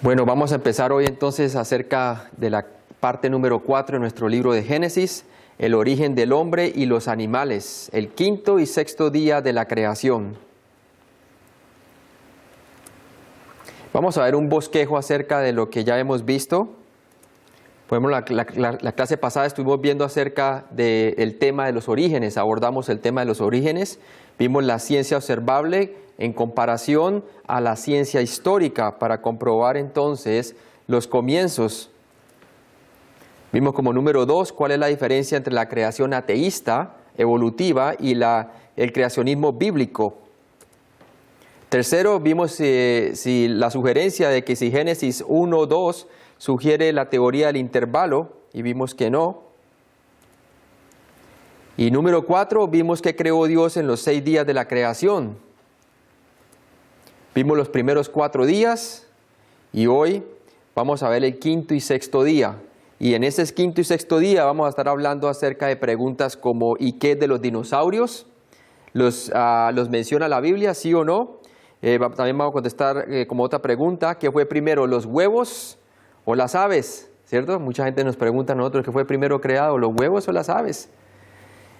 Bueno, vamos a empezar hoy entonces acerca de la parte número 4 de nuestro libro de Génesis, el origen del hombre y los animales, el quinto y sexto día de la creación. Vamos a ver un bosquejo acerca de lo que ya hemos visto. Por ejemplo, la clase pasada estuvimos viendo acerca del tema de los orígenes, abordamos el tema de los orígenes, vimos la ciencia observable en comparación a la ciencia histórica para comprobar entonces los comienzos. Vimos como número 2 cuál es la diferencia entre la creación ateísta, evolutiva, y el creacionismo bíblico. Tercero, vimos si la sugerencia de que si Génesis 1:2 sugiere la teoría del intervalo, y vimos que no. Y número 4, vimos que creó Dios en los 6 días de la creación. Vimos los primeros 4 días y hoy vamos a ver el quinto y sexto día. Y en ese quinto y sexto día vamos a estar hablando acerca de preguntas como ¿y qué es de los dinosaurios? ¿Los menciona la Biblia, sí o no? También vamos a contestar como otra pregunta, ¿qué fue primero, los huevos o las aves? ¿Cierto? Mucha gente nos pregunta a nosotros qué fue primero creado, los huevos o las aves.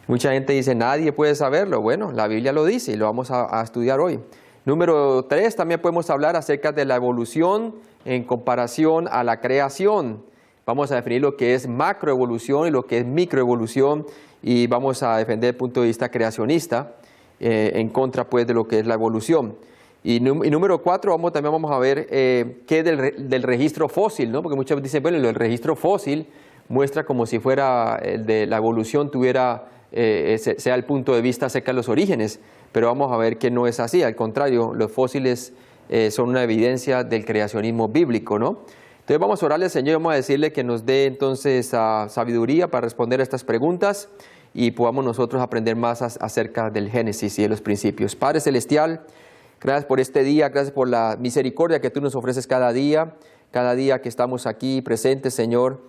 Mucha gente dice, nadie puede saberlo. Bueno, la Biblia lo dice y lo vamos a estudiar hoy. Número 3, también podemos hablar acerca de la evolución en comparación a la creación. Vamos a definir lo que es macroevolución y lo que es microevolución y vamos a defender el punto de vista creacionista en contra pues de lo que es la evolución. Y número 4, también vamos a ver qué es del registro fósil, ¿no? Porque muchas veces dicen, bueno, el registro fósil muestra como si fuera el de la evolución sea el punto de vista acerca de los orígenes, pero vamos a ver que no es así, al contrario, los fósiles son una evidencia del creacionismo bíblico, ¿no? Entonces vamos a orarle al Señor y vamos a decirle que nos dé entonces sabiduría para responder a estas preguntas y podamos nosotros aprender más acerca del Génesis y de los principios. Padre Celestial, gracias por este día, gracias por la misericordia que tú nos ofreces cada día que estamos aquí presentes, Señor.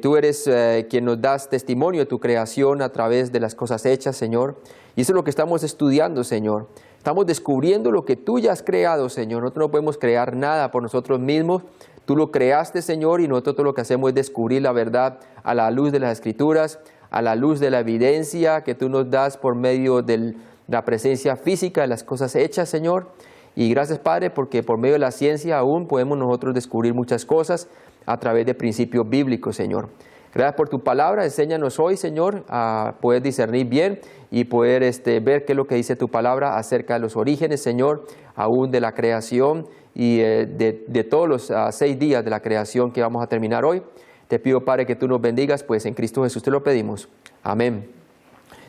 Tú eres quien nos das testimonio de tu creación a través de las cosas hechas, Señor. Y eso es lo que estamos estudiando, Señor. Estamos descubriendo lo que tú ya has creado, Señor. Nosotros no podemos crear nada por nosotros mismos. Tú lo creaste, Señor, y nosotros todo lo que hacemos es descubrir la verdad a la luz de las Escrituras, a la luz de la evidencia que tú nos das por medio de la presencia física de las cosas hechas, Señor. Y gracias, Padre, porque por medio de la ciencia aún podemos nosotros descubrir muchas cosas a través de principios bíblicos, Señor. Gracias por tu palabra, enséñanos hoy, Señor, a poder discernir bien y poder ver qué es lo que dice tu palabra acerca de los orígenes, Señor, aún de la creación y de todos los 6 días de la creación que vamos a terminar hoy. Te pido, Padre, que tú nos bendigas, pues en Cristo Jesús te lo pedimos. Amén.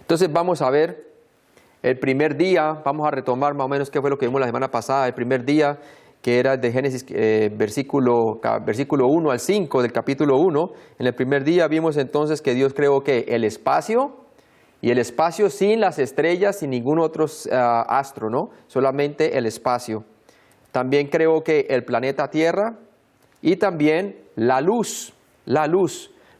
Entonces vamos a ver el primer día, vamos a retomar más o menos qué fue lo que vimos la semana pasada, el primer día, que era de Génesis versículo 1 al 5 del capítulo 1. En el primer día vimos entonces que Dios creó que el espacio, y el espacio sin las estrellas, sin ningún otro astro, ¿no? Solamente el espacio. También creó que el planeta Tierra y también la luz.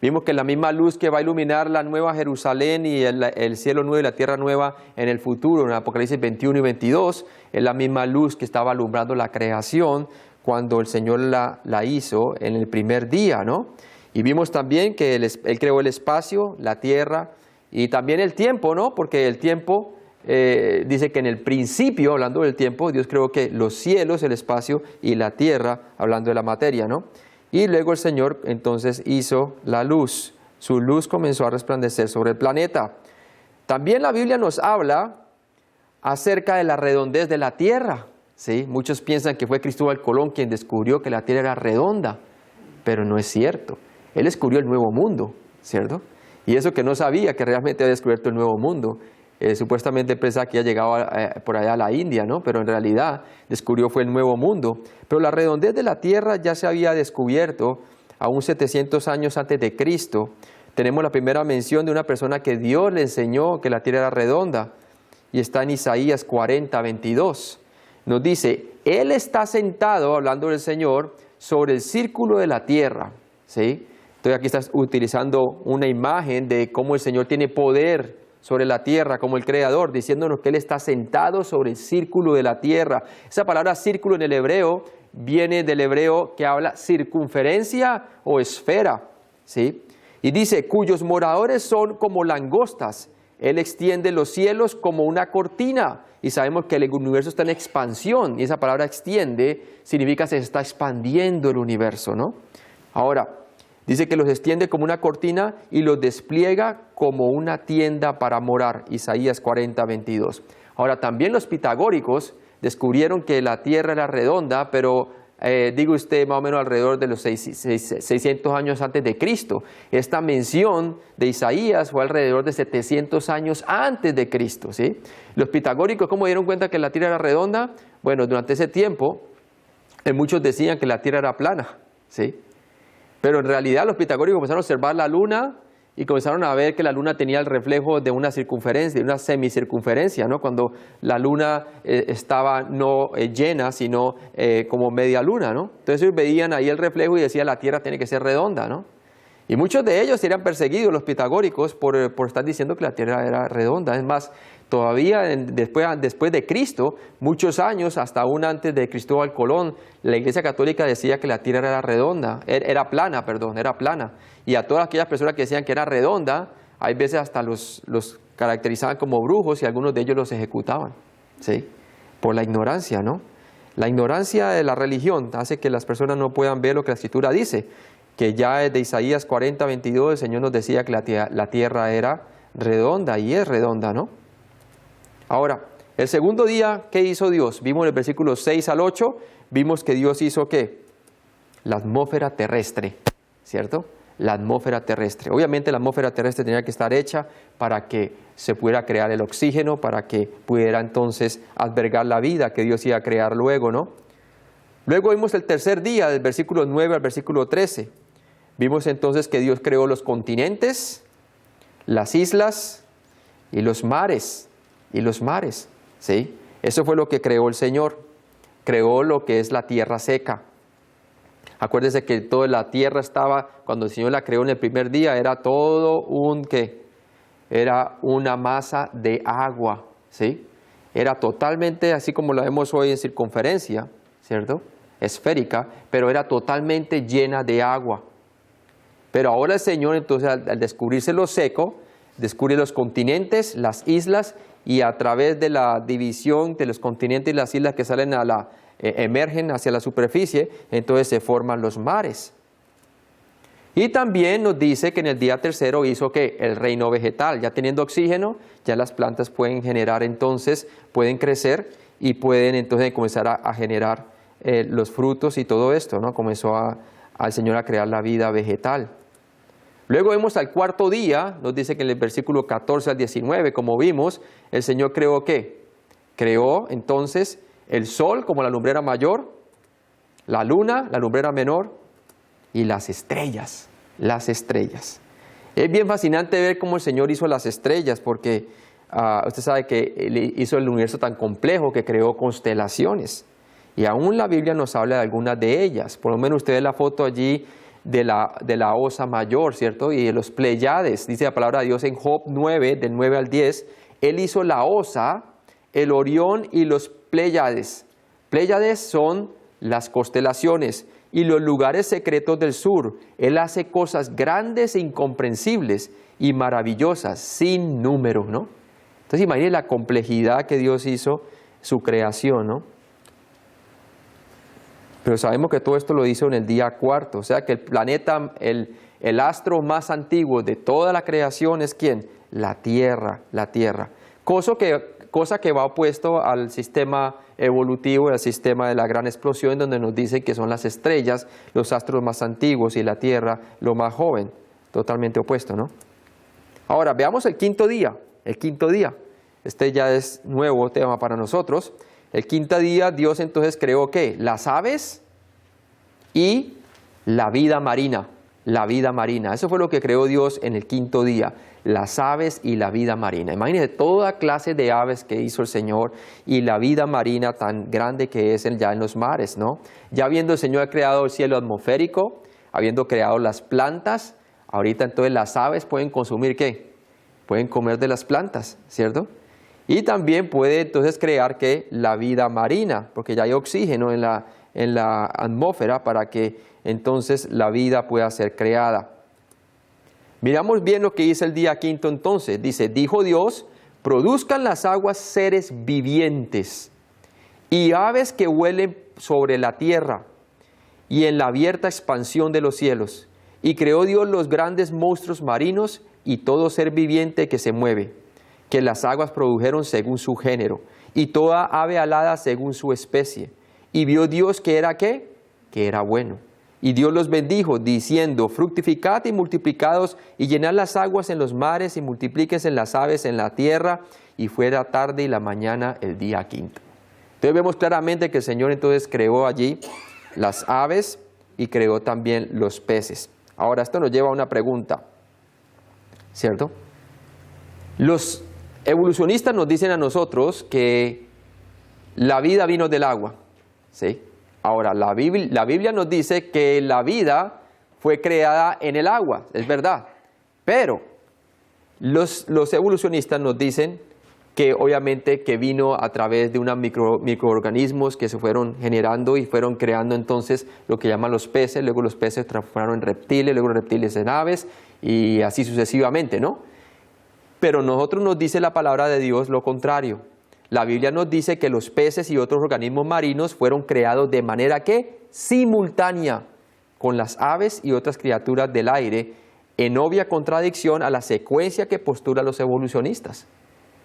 Vimos que la misma luz que va a iluminar la nueva Jerusalén y el cielo nuevo y la tierra nueva en el futuro, en Apocalipsis 21 y 22, es la misma luz que estaba alumbrando la creación cuando el Señor la hizo en el primer día, ¿no? Y vimos también que Él creó el espacio, la tierra y también el tiempo, ¿no? Porque el tiempo dice que en el principio, hablando del tiempo, Dios creó que los cielos, el espacio y la tierra, hablando de la materia, ¿no? Y luego el Señor entonces hizo la luz. Su luz comenzó a resplandecer sobre el planeta. También la Biblia nos habla acerca de la redondez de la tierra, ¿sí? Muchos piensan que fue Cristóbal Colón quien descubrió que la tierra era redonda, pero no es cierto. Él descubrió el nuevo mundo, ¿cierto? Y eso que no sabía que realmente había descubierto el nuevo mundo. Supuestamente pensaba que ya llegaba por allá a la India, ¿no? Pero en realidad descubrió fue el nuevo mundo. Pero la redondez de la tierra ya se había descubierto aún 700 años antes de Cristo. Tenemos la primera mención de una persona que Dios le enseñó que la tierra era redonda. Y está en Isaías 40:22. Nos dice, Él está sentado, hablando del Señor, sobre el círculo de la tierra, ¿sí? Entonces aquí estás utilizando una imagen de cómo el Señor tiene poder sobre la tierra como el creador, diciéndonos que Él está sentado sobre el círculo de la tierra. Esa palabra círculo en el hebreo viene del hebreo que habla circunferencia o esfera, ¿sí? Y dice, cuyos moradores son como langostas. Él extiende los cielos como una cortina. Y sabemos que el universo está en expansión. Y esa palabra extiende significa se está expandiendo el universo, ¿no? Ahora, dice que los extiende como una cortina y los despliega como una tienda para morar. Isaías 40, 22. Ahora, también los pitagóricos descubrieron que la tierra era redonda, pero digo usted más o menos alrededor de los 600 años antes de Cristo. Esta mención de Isaías fue alrededor de 700 años antes de Cristo, ¿sí? Los pitagóricos, ¿cómo dieron cuenta que la tierra era redonda? Bueno, durante ese tiempo, muchos decían que la tierra era plana, ¿sí? Pero en realidad los pitagóricos comenzaron a observar la luna y comenzaron a ver que la luna tenía el reflejo de una circunferencia, de una semicircunferencia, ¿no? Cuando la luna estaba no llena, sino como media luna, ¿no? Entonces ellos veían ahí el reflejo y decían la tierra tiene que ser redonda, ¿no? Y muchos de ellos serían perseguidos, los pitagóricos, por estar diciendo que la tierra era redonda. Es más, todavía después de Cristo, muchos años, hasta aún antes de Cristóbal Colón, la Iglesia Católica decía que la tierra era redonda, era plana. Y a todas aquellas personas que decían que era redonda, hay veces hasta los caracterizaban como brujos y algunos de ellos los ejecutaban, ¿sí? Por la ignorancia, ¿no? La ignorancia de la religión hace que las personas no puedan ver lo que la Escritura dice, que ya desde Isaías 40, 22 el Señor nos decía que la tierra era redonda y es redonda, ¿no? Ahora, el segundo día, ¿qué hizo Dios? Vimos en el versículo 6 al 8, vimos que Dios hizo ¿qué? La atmósfera terrestre, ¿cierto? La atmósfera terrestre. Obviamente la atmósfera terrestre tenía que estar hecha para que se pudiera crear el oxígeno, para que pudiera entonces albergar la vida que Dios iba a crear luego, ¿no? Luego vimos el tercer día, del versículo 9 al versículo 13. Vimos entonces que Dios creó los continentes, las islas y los mares. ¿Sí? Eso fue lo que creó el Señor. Creó lo que es la tierra seca. Acuérdense que toda la tierra estaba, cuando el Señor la creó en el primer día, era todo ¿qué? Era una masa de agua, ¿sí? Era totalmente, así como lo vemos hoy en circunferencia, ¿cierto? Esférica, pero era totalmente llena de agua. Pero ahora el Señor, entonces, al descubrirse lo seco, descubre los continentes, las islas, y a través de la división de los continentes y las islas que salen emergen hacia la superficie, entonces se forman los mares. Y también nos dice que en el día tercero hizo que el reino vegetal, ya teniendo oxígeno, ya las plantas pueden generar entonces, pueden crecer y pueden entonces comenzar a generar los frutos y todo esto, ¿no? Comenzó al Señor a crear la vida vegetal. Luego vemos al cuarto día, nos dice que en el versículo 14 al 19, como vimos, el Señor creó ¿qué? Creó entonces el sol como la lumbrera mayor, la luna, la lumbrera menor, y las estrellas. Es bien fascinante ver cómo el Señor hizo las estrellas, porque usted sabe que Él hizo el universo tan complejo que creó constelaciones. Y aún la Biblia nos habla de algunas de ellas. Por lo menos usted ve la foto allí de la Osa Mayor, ¿cierto? Y de los Pleiades, dice la palabra de Dios en Job 9, del 9 al 10, Él hizo la Osa, el Orión y los Pleiades. Pleiades son las constelaciones y los lugares secretos del sur. Él hace cosas grandes e incomprensibles y maravillosas, sin número, ¿no? Entonces imagine la complejidad que Dios hizo, su creación, ¿no? Pero sabemos que todo esto lo hizo en el día cuarto, o sea que el planeta, el astro más antiguo de toda la creación es ¿quién? La Tierra. Cosa que va opuesto al sistema evolutivo, al sistema de la gran explosión, donde nos dicen que son las estrellas, los astros más antiguos y la Tierra lo más joven. Totalmente opuesto, ¿no? Ahora, veamos el quinto día. Este ya es nuevo tema para nosotros. El quinto día Dios entonces creó ¿qué? Las aves y la vida marina. Eso fue lo que creó Dios en el quinto día. Las aves y la vida marina. Imagínense toda clase de aves que hizo el Señor y la vida marina tan grande que es ya en los mares, ¿no? Ya habiendo el Señor creado el cielo atmosférico, habiendo creado las plantas, ahorita entonces las aves pueden consumir ¿qué? Pueden comer de las plantas, ¿cierto? Y también puede entonces crear ¿qué? La vida marina, porque ya hay oxígeno en atmósfera para que entonces la vida pueda ser creada. Miramos bien lo que dice el día quinto entonces. Dice, dijo Dios, produzcan las aguas seres vivientes y aves que vuelen sobre la tierra y en la abierta expansión de los cielos. Y creó Dios los grandes monstruos marinos y todo ser viviente que se mueve, que las aguas produjeron según su género, y toda ave alada según su especie. Y vio Dios que era ¿qué? Que era bueno. Y Dios los bendijo, diciendo, fructificad y multiplicados, y llenad las aguas en los mares, y multiplíquense las aves en la tierra. Y fue la tarde y la mañana el día quinto. Entonces vemos claramente que el Señor entonces creó allí las aves y creó también los peces. Ahora, esto nos lleva a una pregunta, ¿cierto? Los evolucionistas nos dicen a nosotros que la vida vino del agua, ¿sí? Ahora, la Biblia nos dice que la vida fue creada en el agua, es verdad. Pero los evolucionistas nos dicen que obviamente que vino a través de unos microorganismos que se fueron generando y fueron creando entonces lo que llaman los peces. Luego los peces se transformaron en reptiles, luego los reptiles en aves y así sucesivamente, ¿no? Pero nosotros nos dice la palabra de Dios lo contrario. La Biblia nos dice que los peces y otros organismos marinos fueron creados de manera que simultánea con las aves y otras criaturas del aire, en obvia contradicción a la secuencia que postulan los evolucionistas.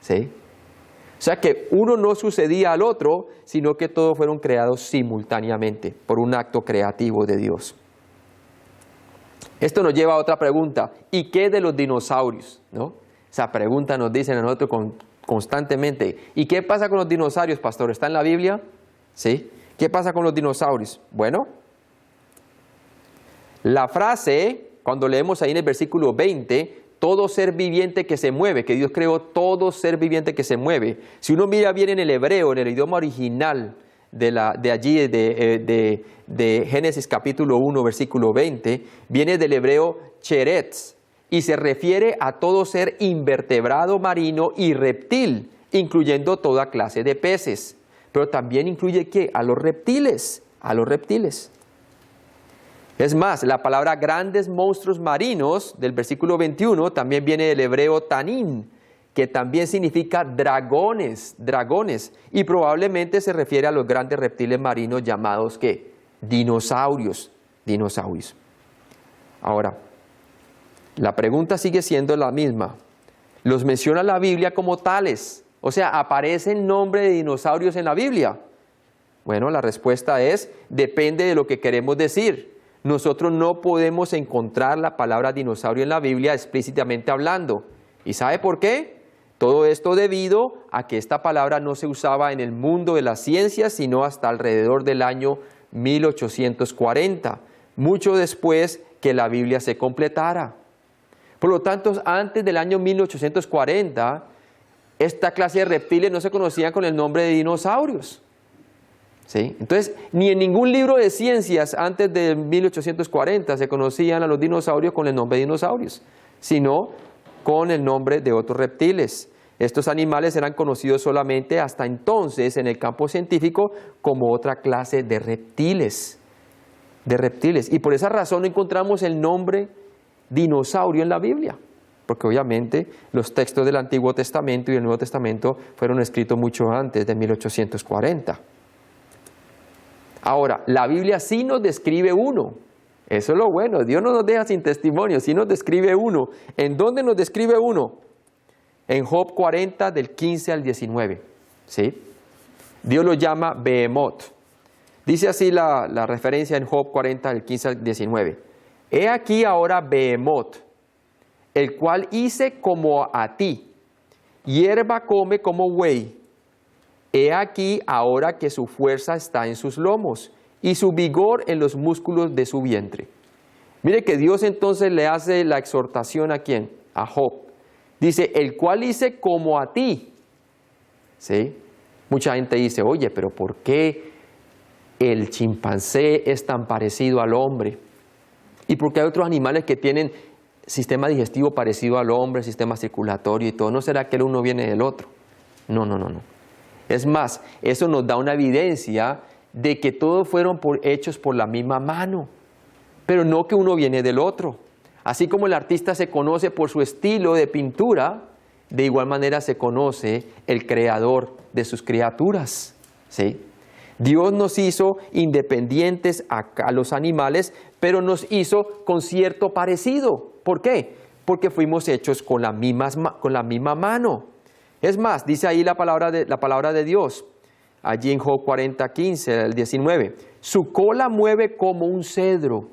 ¿Sí? O sea que uno no sucedía al otro, sino que todos fueron creados simultáneamente por un acto creativo de Dios. Esto nos lleva a otra pregunta. ¿Y qué de los dinosaurios? ¿No? Esa pregunta nos dicen a nosotros constantemente. ¿Y qué pasa con los dinosaurios, pastor? ¿Está en la Biblia? ¿Sí? ¿Qué pasa con los dinosaurios? Bueno, la frase, cuando leemos ahí en el versículo 20, todo ser viviente que se mueve, que Dios creó todo ser viviente que se mueve. Si uno mira bien en el hebreo, en el idioma original de Génesis capítulo 1, versículo 20, viene del hebreo cheretz, y se refiere a todo ser invertebrado marino y reptil, incluyendo toda clase de peces. Pero también incluye ¿qué? A los reptiles, Es más, la palabra grandes monstruos marinos del versículo 21 también viene del hebreo tanín, que también significa dragones, y probablemente se refiere a los grandes reptiles marinos llamados ¿qué? Dinosaurios. Ahora, la pregunta sigue siendo la misma. ¿Los menciona la Biblia como tales? O sea, ¿aparece el nombre de dinosaurios en la Biblia? Bueno, la respuesta es, depende de lo que queremos decir. Nosotros no podemos encontrar la palabra dinosaurio en la Biblia explícitamente hablando. ¿Y sabe por qué? Todo esto debido a que esta palabra no se usaba en el mundo de las ciencias, sino hasta alrededor del año 1840, mucho después que la Biblia se completara. Por lo tanto, antes del año 1840, esta clase de reptiles no se conocían con el nombre de dinosaurios. ¿Sí? Entonces, ni en ningún libro de ciencias antes de 1840 se conocían a los dinosaurios con el nombre de dinosaurios, sino con el nombre de otros reptiles. Estos animales eran conocidos solamente hasta entonces en el campo científico como otra clase de reptiles. Y por esa razón no encontramos el nombre dinosaurio en la Biblia, porque obviamente los textos del Antiguo Testamento y el Nuevo Testamento fueron escritos mucho antes de 1840. Ahora, la Biblia sí nos describe uno. Eso es lo bueno. Dios no nos deja sin testimonio, sí nos describe uno. ¿En dónde nos describe uno? En Job 40, del 15 al 19. ¿Sí? Dios lo llama Behemoth. Dice así la referencia en Job 40, del 15 al 19. He aquí ahora Behemoth, el cual hice como a ti, hierba come como buey. He aquí ahora que su fuerza está en sus lomos y su vigor en los músculos de su vientre. Mire que Dios entonces le hace la exhortación ¿a quién? A Job. Dice, el cual hice como a ti. ¿Sí? Mucha gente dice, oye, pero ¿por qué el chimpancé es tan parecido al hombre? ¿Y por qué hay otros animales que tienen sistema digestivo parecido al hombre, sistema circulatorio y todo? ¿No será que el uno viene del otro? No. Es más, eso nos da una evidencia de que todos fueron hechos por la misma mano, pero no que uno viene del otro. Así como el artista se conoce por su estilo de pintura, de igual manera se conoce el creador de sus criaturas, ¿sí? Dios nos hizo independientes a los animales, pero nos hizo con cierto parecido. ¿Por qué? Porque fuimos hechos con la misma mano. Es más, dice ahí la palabra de Dios, allí en Job 40:15, el 19. Su cola mueve como un cedro.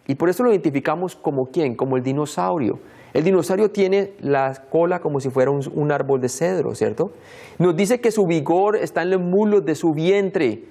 Y por eso lo identificamos como ¿quién? Como el dinosaurio. El dinosaurio tiene la cola como si fuera un árbol de cedro, ¿cierto? Nos dice que su vigor está en los muslos de su vientre.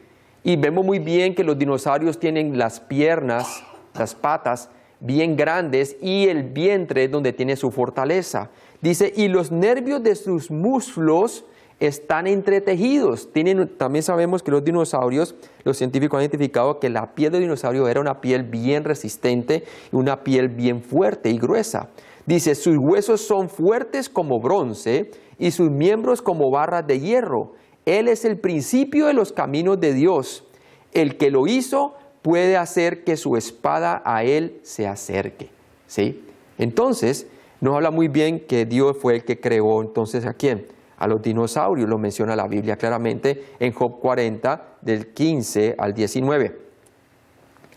Y vemos muy bien que los dinosaurios tienen las piernas, las patas, bien grandes, y el vientre es donde tiene su fortaleza. Dice, y los nervios de sus muslos están entretejidos. También sabemos que los dinosaurios, los científicos han identificado que la piel del dinosaurio era una piel bien resistente y una piel bien fuerte y gruesa. Dice, sus huesos son fuertes como bronce y sus miembros como barras de hierro. Él es el principio de los caminos de Dios. El que lo hizo puede hacer que su espada a él se acerque. ¿Sí? Entonces, nos habla muy bien que Dios fue el que creó entonces ¿a quién? A los dinosaurios, lo menciona la Biblia claramente en Job 40, del 15 al 19.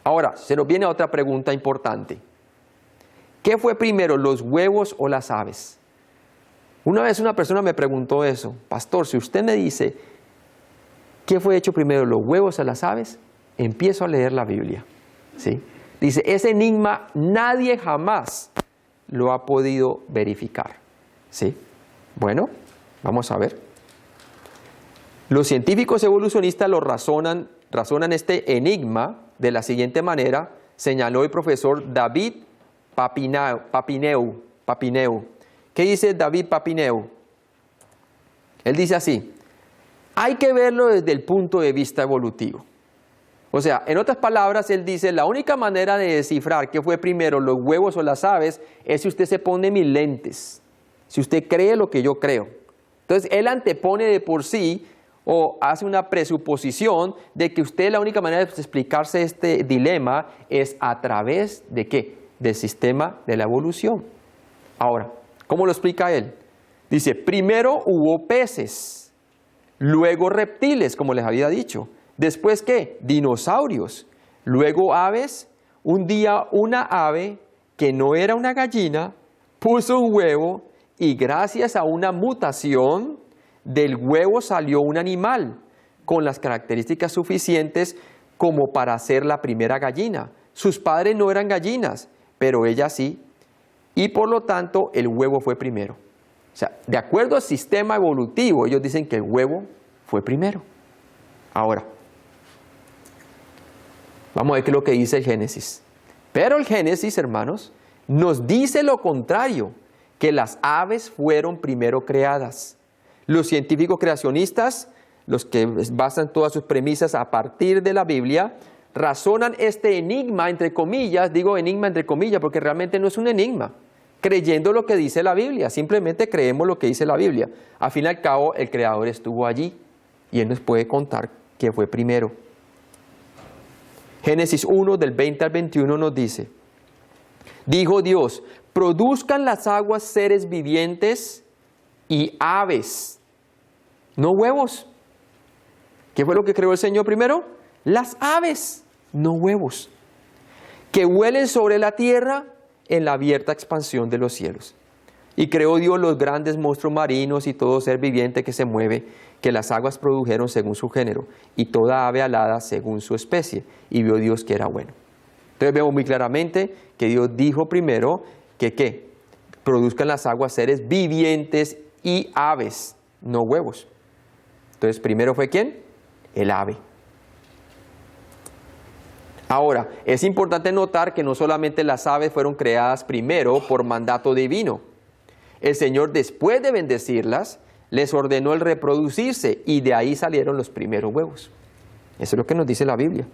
Ahora, se nos viene otra pregunta importante. ¿Qué fue primero, los huevos o las aves? Una vez una persona me preguntó eso. Pastor, si usted me dice, ¿qué fue hecho primero, los huevos o las aves? Empiezo a leer la Biblia. ¿Sí? Dice, ese enigma nadie jamás lo ha podido verificar. ¿Sí? Bueno, vamos a ver. Los científicos evolucionistas lo razonan este enigma de la siguiente manera, señaló el profesor David Papineu. ¿Qué dice David Papineu? Él dice así, hay que verlo desde el punto de vista evolutivo. O sea, en otras palabras, él dice, la única manera de descifrar qué fue primero, los huevos o las aves, es si usted se pone mis lentes, si usted cree lo que yo creo. Entonces, él antepone de por sí o hace una presuposición de que usted la única manera de explicarse este dilema es a través de ¿qué? Del sistema de la evolución. Ahora, ¿cómo lo explica él? Dice, primero hubo peces, luego reptiles, como les había dicho. Después, ¿qué? Dinosaurios. Luego aves. Un día una ave, que no era una gallina, puso un huevo y gracias a una mutación del huevo salió un animal con las características suficientes como para ser la primera gallina. Sus padres no eran gallinas, pero ella sí. Y por lo tanto, el huevo fue primero. O sea, de acuerdo al sistema evolutivo, ellos dicen que el huevo fue primero. Ahora, vamos a ver qué es lo que dice el Génesis. Pero el Génesis, hermanos, nos dice lo contrario, que las aves fueron primero creadas. Los científicos creacionistas, los que basan todas sus premisas a partir de la Biblia, razonan este enigma, entre comillas, digo enigma entre comillas porque realmente no es un enigma, creyendo lo que dice la Biblia, simplemente creemos lo que dice la Biblia. Al fin y al cabo, el Creador estuvo allí y Él nos puede contar qué fue primero. Génesis 1, del 20 al 21 nos dice, dijo Dios, produzcan las aguas seres vivientes y aves, no huevos. ¿Qué fue lo que creó el Señor primero? Las aves, no huevos, que vuelen sobre la tierra en la abierta expansión de los cielos. Y creó Dios los grandes monstruos marinos y todo ser viviente que se mueve, que las aguas produjeron según su género, y toda ave alada según su especie. Y vio Dios que era bueno. Entonces vemos muy claramente que Dios dijo primero que ¿qué? Produzcan las aguas seres vivientes y aves, no huevos. Entonces primero fue ¿quién? El ave. Ahora, es importante notar que no solamente las aves fueron creadas primero por mandato divino. El Señor, después de bendecirlas, les ordenó el reproducirse y de ahí salieron los primeros huevos. Eso es lo que nos dice la Biblia.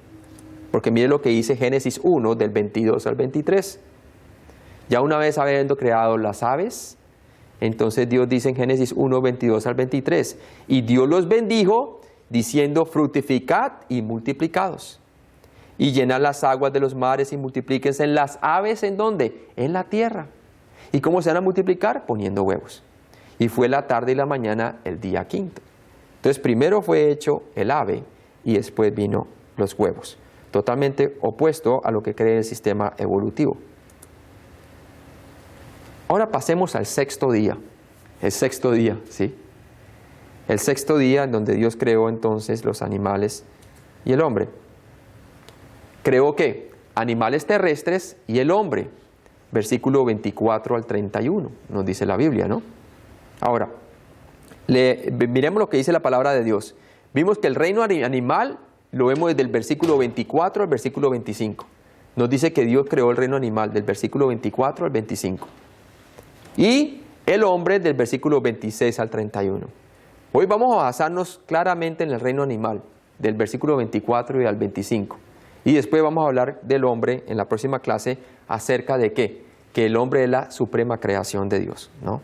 Porque mire lo que dice Génesis 1, del 22 al 23. Ya una vez habiendo creado las aves, entonces Dios dice en Génesis 1, 22 al 23, y Dios los bendijo diciendo: fructificad y multiplicados, y llenad las aguas de los mares y multiplíquense en las aves. ¿En dónde? En la tierra. ¿Y cómo se van a multiplicar? Poniendo huevos. Y fue la tarde y la mañana el día quinto. Entonces primero fue hecho el ave y después vino los huevos. Totalmente opuesto a lo que cree el sistema evolutivo. Ahora pasemos al sexto día. El sexto día, ¿sí? El sexto día en donde Dios creó entonces los animales y el hombre. Creó ¿qué? Animales terrestres y el hombre. Versículo 24 al 31, nos dice la Biblia, ¿no? Ahora, miremos lo que dice la palabra de Dios. Vimos que el reino animal lo vemos desde el versículo 24 al versículo 25. Nos dice que Dios creó el reino animal del versículo 24 al 25. Y el hombre del versículo 26 al 31. Hoy vamos a basarnos claramente en el reino animal, del versículo 24 y al 25. Y después vamos a hablar del hombre en la próxima clase acerca de qué, que el hombre es la suprema creación de Dios, ¿no?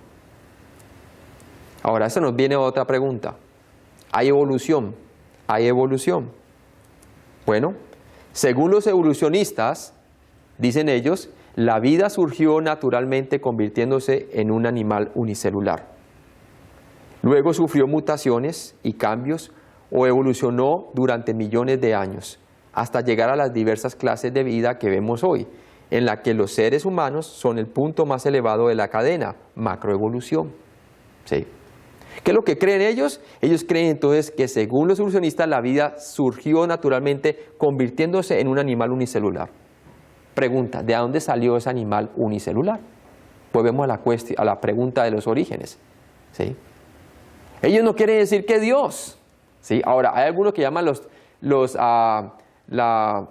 Ahora, eso nos viene a otra pregunta. ¿Hay evolución? ¿Hay evolución? Bueno, según los evolucionistas, dicen ellos, la vida surgió naturalmente convirtiéndose en un animal unicelular. Luego sufrió mutaciones y cambios o evolucionó durante millones de años, hasta llegar a las diversas clases de vida que vemos hoy, en la que los seres humanos son el punto más elevado de la cadena, macroevolución. ¿Sí? ¿Qué es lo que creen ellos? Ellos creen entonces que según los evolucionistas la vida surgió naturalmente convirtiéndose en un animal unicelular. Pregunta, ¿de dónde salió ese animal unicelular? Volvemos a la pregunta de los orígenes. ¿Sí? Ellos no quieren decir que Dios. ¿Sí? Ahora, hay algunos que llaman la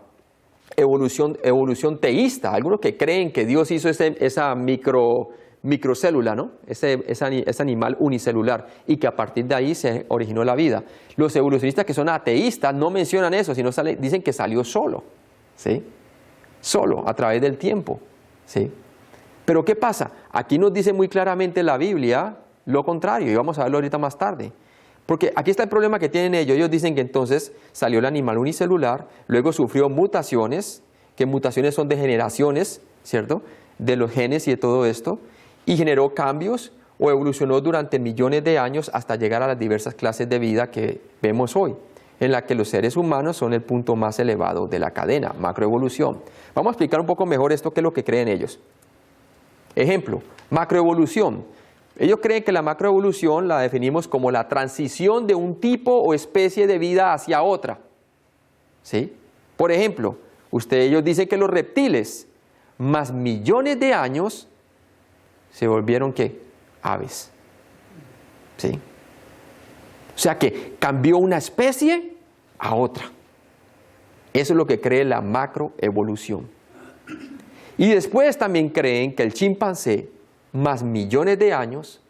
evolución teísta, algunos que creen que Dios hizo esa microcélula, ¿no? ese animal unicelular, y que a partir de ahí se originó la vida. Los evolucionistas que son ateístas no mencionan eso, sino dicen que salió solo, ¿sí? Solo, a través del tiempo, ¿sí? Pero ¿qué pasa? Aquí nos dice muy claramente la Biblia lo contrario, y vamos a verlo ahorita más tarde. Porque aquí está el problema que tienen ellos. Ellos dicen que entonces salió el animal unicelular, luego sufrió mutaciones, que mutaciones son degeneraciones, ¿cierto?, de los genes y de todo esto, y generó cambios o evolucionó durante millones de años hasta llegar a las diversas clases de vida que vemos hoy, en la que los seres humanos son el punto más elevado de la cadena, macroevolución. Vamos a explicar un poco mejor esto, que es lo que creen ellos. Ejemplo, macroevolución. Ellos creen que la macroevolución la definimos como la transición de un tipo o especie de vida hacia otra. ¿Sí? Por ejemplo, ellos dicen que los reptiles, más millones de años, se volvieron ¿qué? Aves. ¿Sí? O sea que cambió una especie a otra. Eso es lo que cree la macroevolución. Y después también creen que el chimpancé, más millones de años,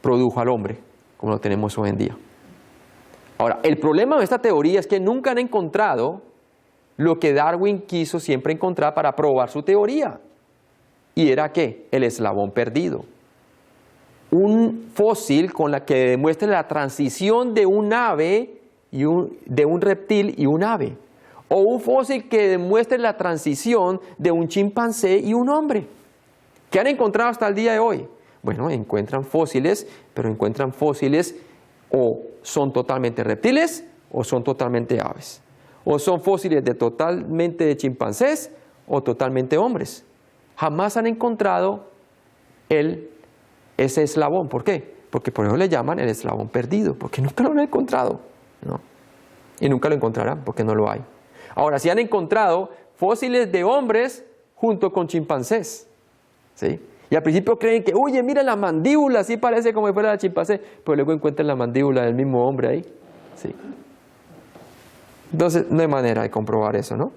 produjo al hombre, como lo tenemos hoy en día. Ahora, el problema de esta teoría es que nunca han encontrado lo que Darwin quiso siempre encontrar para probar su teoría. ¿Y era qué? El eslabón perdido. Un fósil con la que demuestre la transición de un ave, de un reptil y un ave. O un fósil que demuestre la transición de un chimpancé y un hombre. ¿Qué han encontrado hasta el día de hoy? Bueno, encuentran fósiles, pero encuentran fósiles o son totalmente reptiles o son totalmente aves. O son fósiles totalmente de chimpancés o totalmente hombres. Jamás han encontrado ese eslabón. ¿Por qué? Porque por eso le llaman el eslabón perdido, porque nunca lo han encontrado, ¿no? Y nunca lo encontrarán porque no lo hay. Ahora, sí han encontrado fósiles de hombres junto con chimpancés, ¿sí? Y al principio creen que, oye, mira la mandíbula, así parece como si fuera la chimpancé, pero luego encuentran la mandíbula del mismo hombre ahí, ¿sí? Entonces, no hay manera de comprobar eso, ¿no?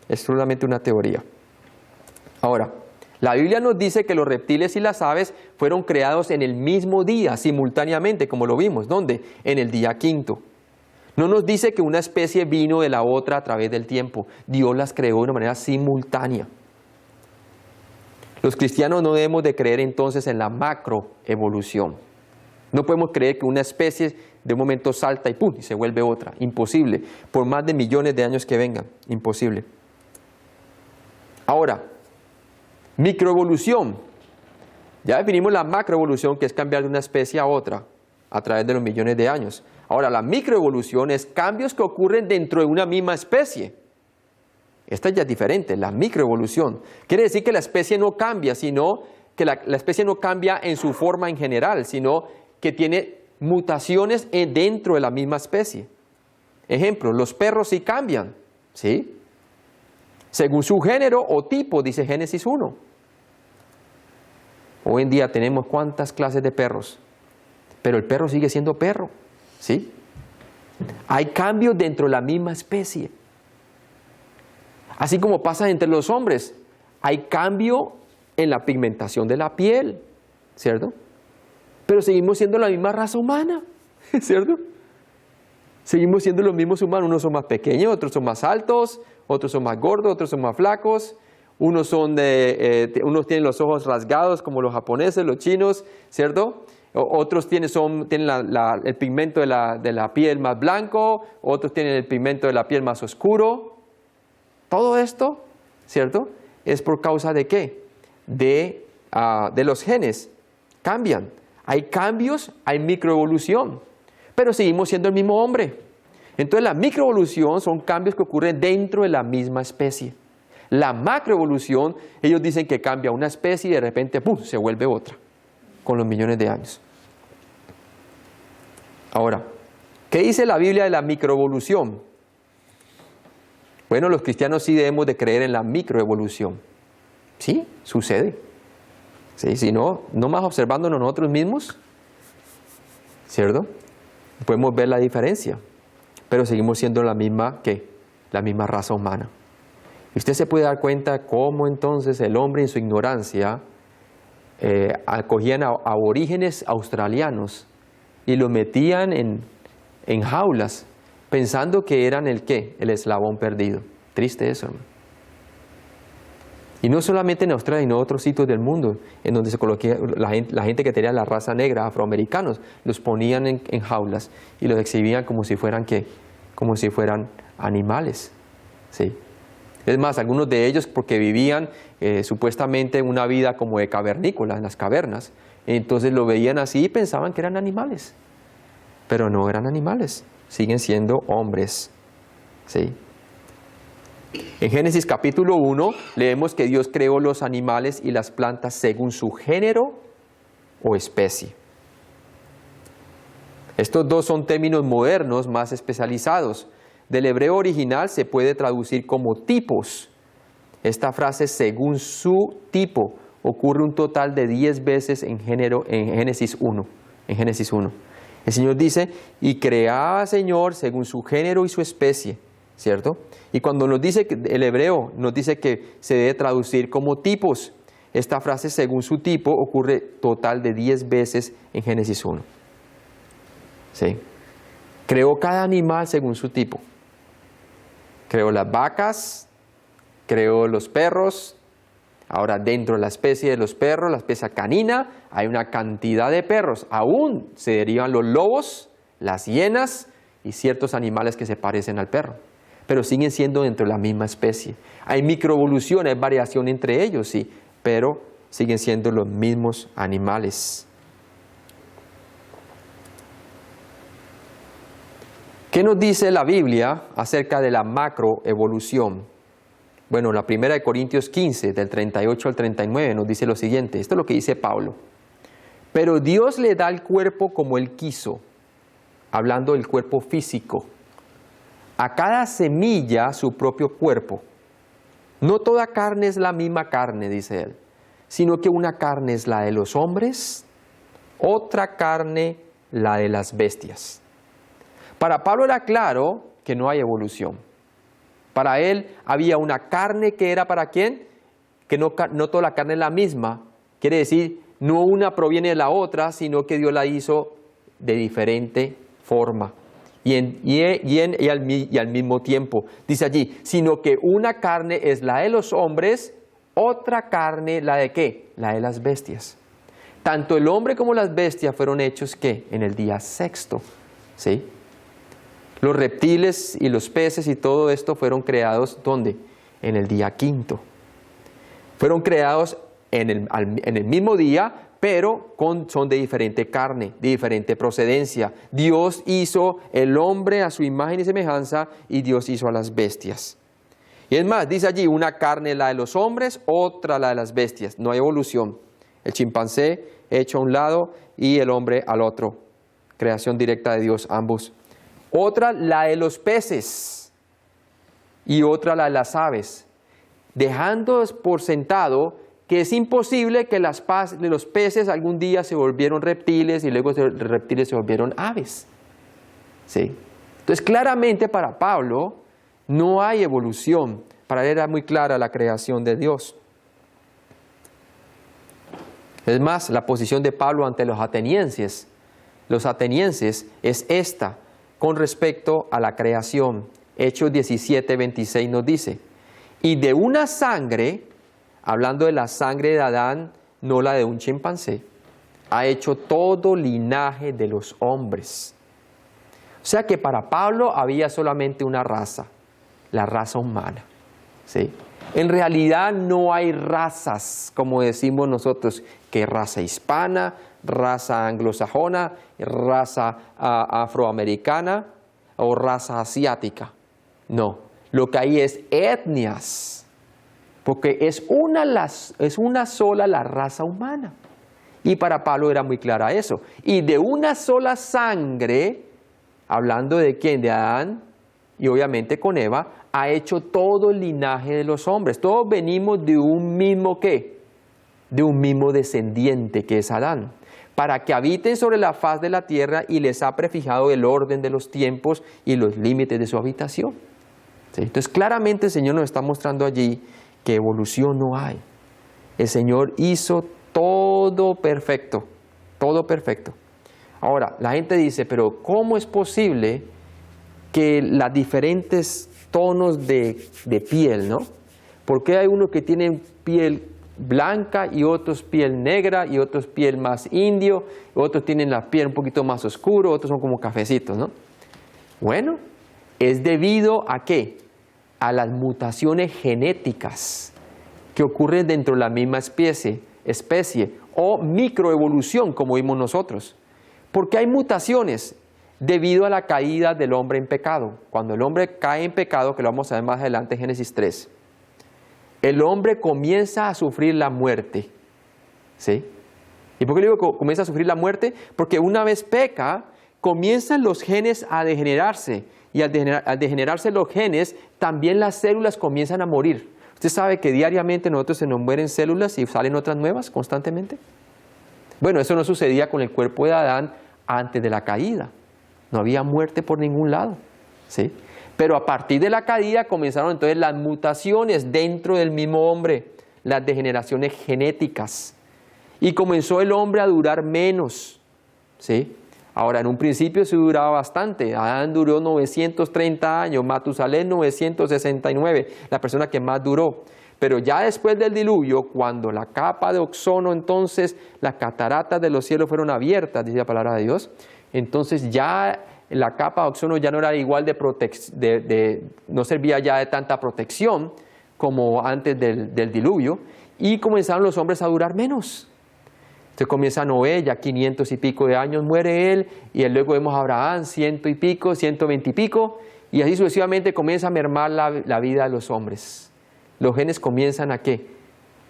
Es solamente una teoría. Ahora, la Biblia nos dice que los reptiles y las aves fueron creados en el mismo día, simultáneamente, como lo vimos. ¿Dónde? En el día quinto. No nos dice que una especie vino de la otra a través del tiempo. Dios las creó de una manera simultánea. Los cristianos no debemos de creer entonces en la macroevolución. No podemos creer que una especie de un momento salta y ¡pum!, y se vuelve otra. Imposible. Por más de millones de años que vengan. Imposible. Ahora, microevolución. Ya definimos la macroevolución, que es cambiar de una especie a otra a través de los millones de años. Ahora, la microevolución es cambios que ocurren dentro de una misma especie. Esta ya es diferente, la microevolución. Quiere decir que la especie no cambia, sino que la especie no cambia en su forma en general, sino que tiene mutaciones dentro de la misma especie. Ejemplo, los perros sí cambian, ¿sí? Según su género o tipo, dice Génesis 1. Hoy en día tenemos cuántas clases de perros, pero el perro sigue siendo perro, ¿sí? Hay cambios dentro de la misma especie. Así como pasa entre los hombres, hay cambio en la pigmentación de la piel, ¿cierto? Pero seguimos siendo la misma raza humana, ¿cierto? Seguimos siendo los mismos humanos, unos son más pequeños, otros son más altos, otros son más gordos, otros son más flacos, unos tienen los ojos rasgados como los japoneses, los chinos, ¿cierto? Otros tienen el pigmento de la piel más blanco, otros tienen el pigmento de la piel más oscuro. Todo esto, ¿cierto?, es por causa de ¿qué? De los genes. Cambian. Hay cambios, hay microevolución, pero seguimos siendo el mismo hombre. Entonces la microevolución son cambios que ocurren dentro de la misma especie. La macroevolución, ellos dicen que cambia una especie y de repente ¡pum!, se vuelve otra, con los millones de años. Ahora, ¿qué dice la Biblia de la microevolución? Bueno, los cristianos sí debemos de creer en la microevolución. Sí, sucede. Sí, si no, nomás observándonos nosotros mismos, ¿cierto? Podemos ver la diferencia, pero seguimos siendo la misma, ¿qué? La misma raza humana. Y usted se puede dar cuenta cómo entonces el hombre en su ignorancia acogían a aborígenes australianos y los metían en jaulas, pensando que eran el ¿qué? El eslabón perdido. Triste eso, hermano. Y no solamente en Australia, sino en otros sitios del mundo, en donde se coloquía la gente que tenía la raza negra, afroamericanos, los ponían en jaulas y los exhibían como si fueran ¿qué? Como si fueran animales. ¿Sí? Es más, algunos de ellos porque vivían supuestamente una vida como de cavernícola, en las cavernas, entonces lo veían así y pensaban que eran animales, pero no eran animales. Siguen siendo hombres. ¿Sí? En Génesis capítulo 1 leemos que Dios creó los animales y las plantas según su género o especie. Estos dos son términos modernos más especializados. Del hebreo original se puede traducir como tipos. Esta frase según su tipo ocurre un total de 10 veces en Génesis 1. En Génesis 1. El Señor dice, y creaba Señor según su género y su especie, ¿cierto? Y cuando nos dice, el hebreo nos dice que se debe traducir como tipos, esta frase según su tipo ocurre total de 10 veces en Génesis 1. ¿Sí? Creó cada animal según su tipo. Creó las vacas, creó los perros. Ahora, dentro de la especie de los perros, la especie canina, hay una cantidad de perros. Aún se derivan los lobos, las hienas y ciertos animales que se parecen al perro. Pero siguen siendo dentro de la misma especie. Hay microevolución, hay variación entre ellos, sí, pero siguen siendo los mismos animales. ¿Qué nos dice la Biblia acerca de la macroevolución? Bueno, la primera de Corintios 15, del 38 al 39, nos dice lo siguiente. Esto es lo que dice Pablo. Pero Dios le da el cuerpo como Él quiso, hablando del cuerpo físico. A cada semilla su propio cuerpo. No toda carne es la misma carne, dice él, sino que una carne es la de los hombres, otra carne la de las bestias. Para Pablo era claro que no hay evolución. Para él había una carne que era ¿para quién? Que no toda la carne es la misma. Quiere decir, no una proviene de la otra, sino que Dios la hizo de diferente forma. Y al mismo tiempo, dice allí, sino que una carne es la de los hombres, otra carne la de ¿qué? La de las bestias. Tanto el hombre como las bestias fueron hechos ¿qué? En el día sexto. ¿sí? Los reptiles y los peces y todo esto fueron creados, ¿dónde? En el día quinto. Fueron creados en el mismo día, pero son de diferente carne, de diferente procedencia. Dios hizo el hombre a su imagen y semejanza, y Dios hizo a las bestias. Y es más, dice allí, una carne la de los hombres, otra la de las bestias. No hay evolución. El chimpancé hecho a un lado y el hombre al otro. Creación directa de Dios, ambos. Otra la de los peces y otra la de las aves, dejando por sentado que es imposible que los peces algún día se volvieron reptiles y luego los reptiles se volvieron aves. ¿Sí? Entonces, claramente para Pablo no hay evolución. Para él era muy clara la creación de Dios. Es más, la posición de Pablo ante los atenienses es esta con respecto a la creación. Hechos 17:26 nos dice, y de una sangre, hablando de la sangre de Adán, no la de un chimpancé, ha hecho todo linaje de los hombres. O sea que para Pablo había solamente una raza, la raza humana. ¿Sí? En realidad no hay razas, como decimos nosotros, que raza hispana, raza anglosajona, raza afroamericana o raza asiática. No, lo que hay es etnias, porque es una sola la raza humana. Y para Pablo era muy clara eso. Y de una sola sangre, hablando de quién, de Adán, y obviamente con Eva, ha hecho todo el linaje de los hombres. Todos venimos de un mismo ¿qué? De un mismo descendiente que es Adán, para que habiten sobre la faz de la tierra, y les ha prefijado el orden de los tiempos y los límites de su habitación. ¿Sí? Entonces claramente el Señor nos está mostrando allí que evolución no hay. El Señor hizo todo perfecto, todo perfecto. Ahora, la gente dice, pero ¿cómo es posible que las diferentes tonos de piel, ¿no? ¿Por qué hay unos que tienen piel blanca y otros piel negra y otros piel más indio, otros tienen la piel un poquito más oscura, otros son como cafecitos, ¿no? Bueno, es debido a ¿qué? A las mutaciones genéticas que ocurren dentro de la misma especie o microevolución, como vimos nosotros. Porque hay mutaciones debido a la caída del hombre en pecado. Cuando el hombre cae en pecado, que lo vamos a ver más adelante en Génesis 3, el hombre comienza a sufrir la muerte. ¿Sí? ¿Y por qué le digo que comienza a sufrir la muerte? Porque una vez peca, comienzan los genes a degenerarse. Y al degenerarse los genes, también las células comienzan a morir. ¿Usted sabe que diariamente nosotros se nos mueren células y salen otras nuevas constantemente? Bueno, eso no sucedía con el cuerpo de Adán antes de la caída. No había muerte por ningún lado. ¿Sí? Pero a partir de la caída comenzaron entonces las mutaciones dentro del mismo hombre, las degeneraciones genéticas. Y comenzó el hombre a durar menos. ¿Sí? Ahora, en un principio se duraba bastante. Adán duró 930 años, Matusalén 969, la persona que más duró. Pero ya después del diluvio, cuando la capa de ozono, entonces las cataratas de los cielos fueron abiertas, dice la palabra de Dios, entonces ya la capa de ozono ya no era igual no servía ya de tanta protección como antes del diluvio, y comenzaron los hombres a durar menos. Entonces comienza Noé, ya 500 y pico de años muere él, y luego vemos a Abraham, 100 y pico, 120 y pico, y así sucesivamente comienza a mermar la vida de los hombres. Los genes comienzan ¿a qué?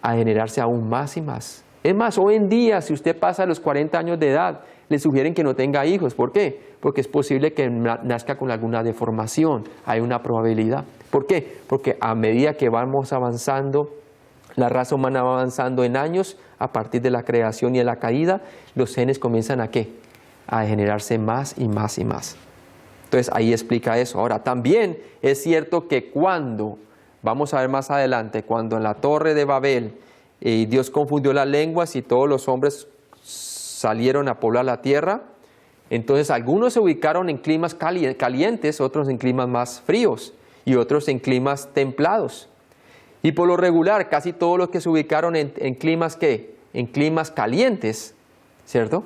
A generarse aún más y más. Es más, hoy en día, si usted pasa los 40 años de edad, le sugieren que no tenga hijos. ¿Por qué? Porque es posible que nazca con alguna deformación. Hay una probabilidad. ¿Por qué? Porque a medida que vamos avanzando, la raza humana va avanzando en años, a partir de la creación y de la caída, los genes comienzan ¿a qué? A degenerarse más y más y más. Entonces ahí explica eso. Ahora, también es cierto que vamos a ver más adelante, cuando en la torre de Babel Dios confundió las lenguas y todos los hombres salieron a poblar la tierra, entonces algunos se ubicaron en climas calientes, otros en climas más fríos y otros en climas templados. Y por lo regular, casi todos los que se ubicaron en climas ¿qué? En climas calientes, ¿cierto?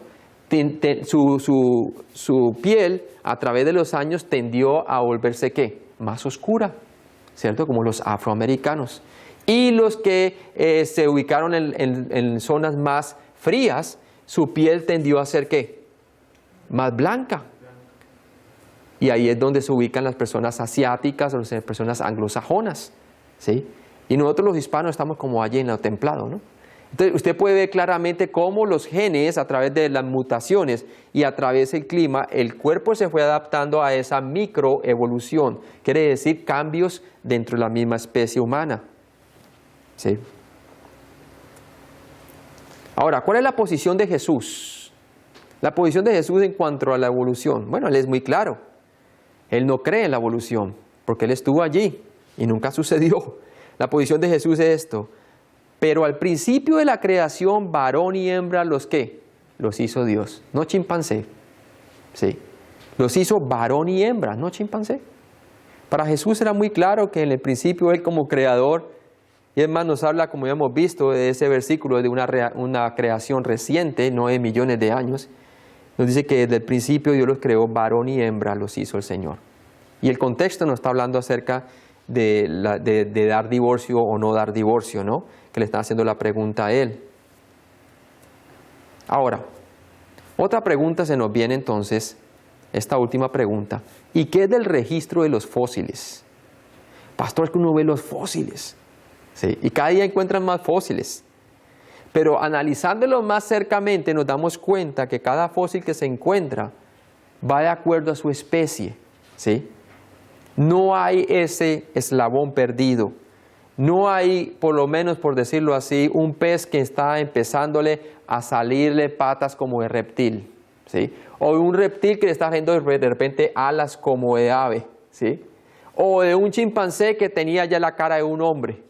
su piel a través de los años tendió a volverse ¿qué? Más oscura, ¿cierto? Como los afroamericanos. Y los que se ubicaron en zonas más frías, su piel tendió a ser ¿qué? Más blanca. Y ahí es donde se ubican las personas asiáticas o las personas anglosajonas, ¿sí? Y nosotros los hispanos estamos como allí en lo templado, ¿no? Entonces usted puede ver claramente cómo los genes, a través de las mutaciones y a través del clima, el cuerpo se fue adaptando a esa microevolución. Quiere decir cambios dentro de la misma especie humana, ¿sí? Ahora, ¿cuál es la posición de Jesús? La posición de Jesús en cuanto a la evolución. Bueno, Él es muy claro. Él no cree en la evolución, porque Él estuvo allí y nunca sucedió. La posición de Jesús es esto. Pero al principio de la creación, varón y hembra, ¿los qué? Los hizo Dios, no chimpancé. ¿Sí? Los hizo varón y hembra, no chimpancé. Para Jesús era muy claro que en el principio Él como creador, y es más nos habla, como ya hemos visto, de ese versículo de una creación reciente, no de millones de años. Nos dice que desde el principio Dios los creó, varón y hembra los hizo el Señor. Y el contexto nos está hablando acerca de dar divorcio o no dar divorcio, ¿no? Que le está haciendo la pregunta a Él. Ahora, otra pregunta se nos viene entonces, esta última pregunta. ¿Y qué es del registro de los fósiles? Pastor, es que uno ve los fósiles, ¿sí? Y cada día encuentran más fósiles. Pero analizándolos más cercamente nos damos cuenta que cada fósil que se encuentra va de acuerdo a su especie, ¿sí? No hay ese eslabón perdido. No hay, por lo menos por decirlo así, un pez que está empezándole a salirle patas como de reptil, ¿sí? O un reptil que le está haciendo de repente alas como de ave, ¿sí? O de un chimpancé que tenía ya la cara de un hombre.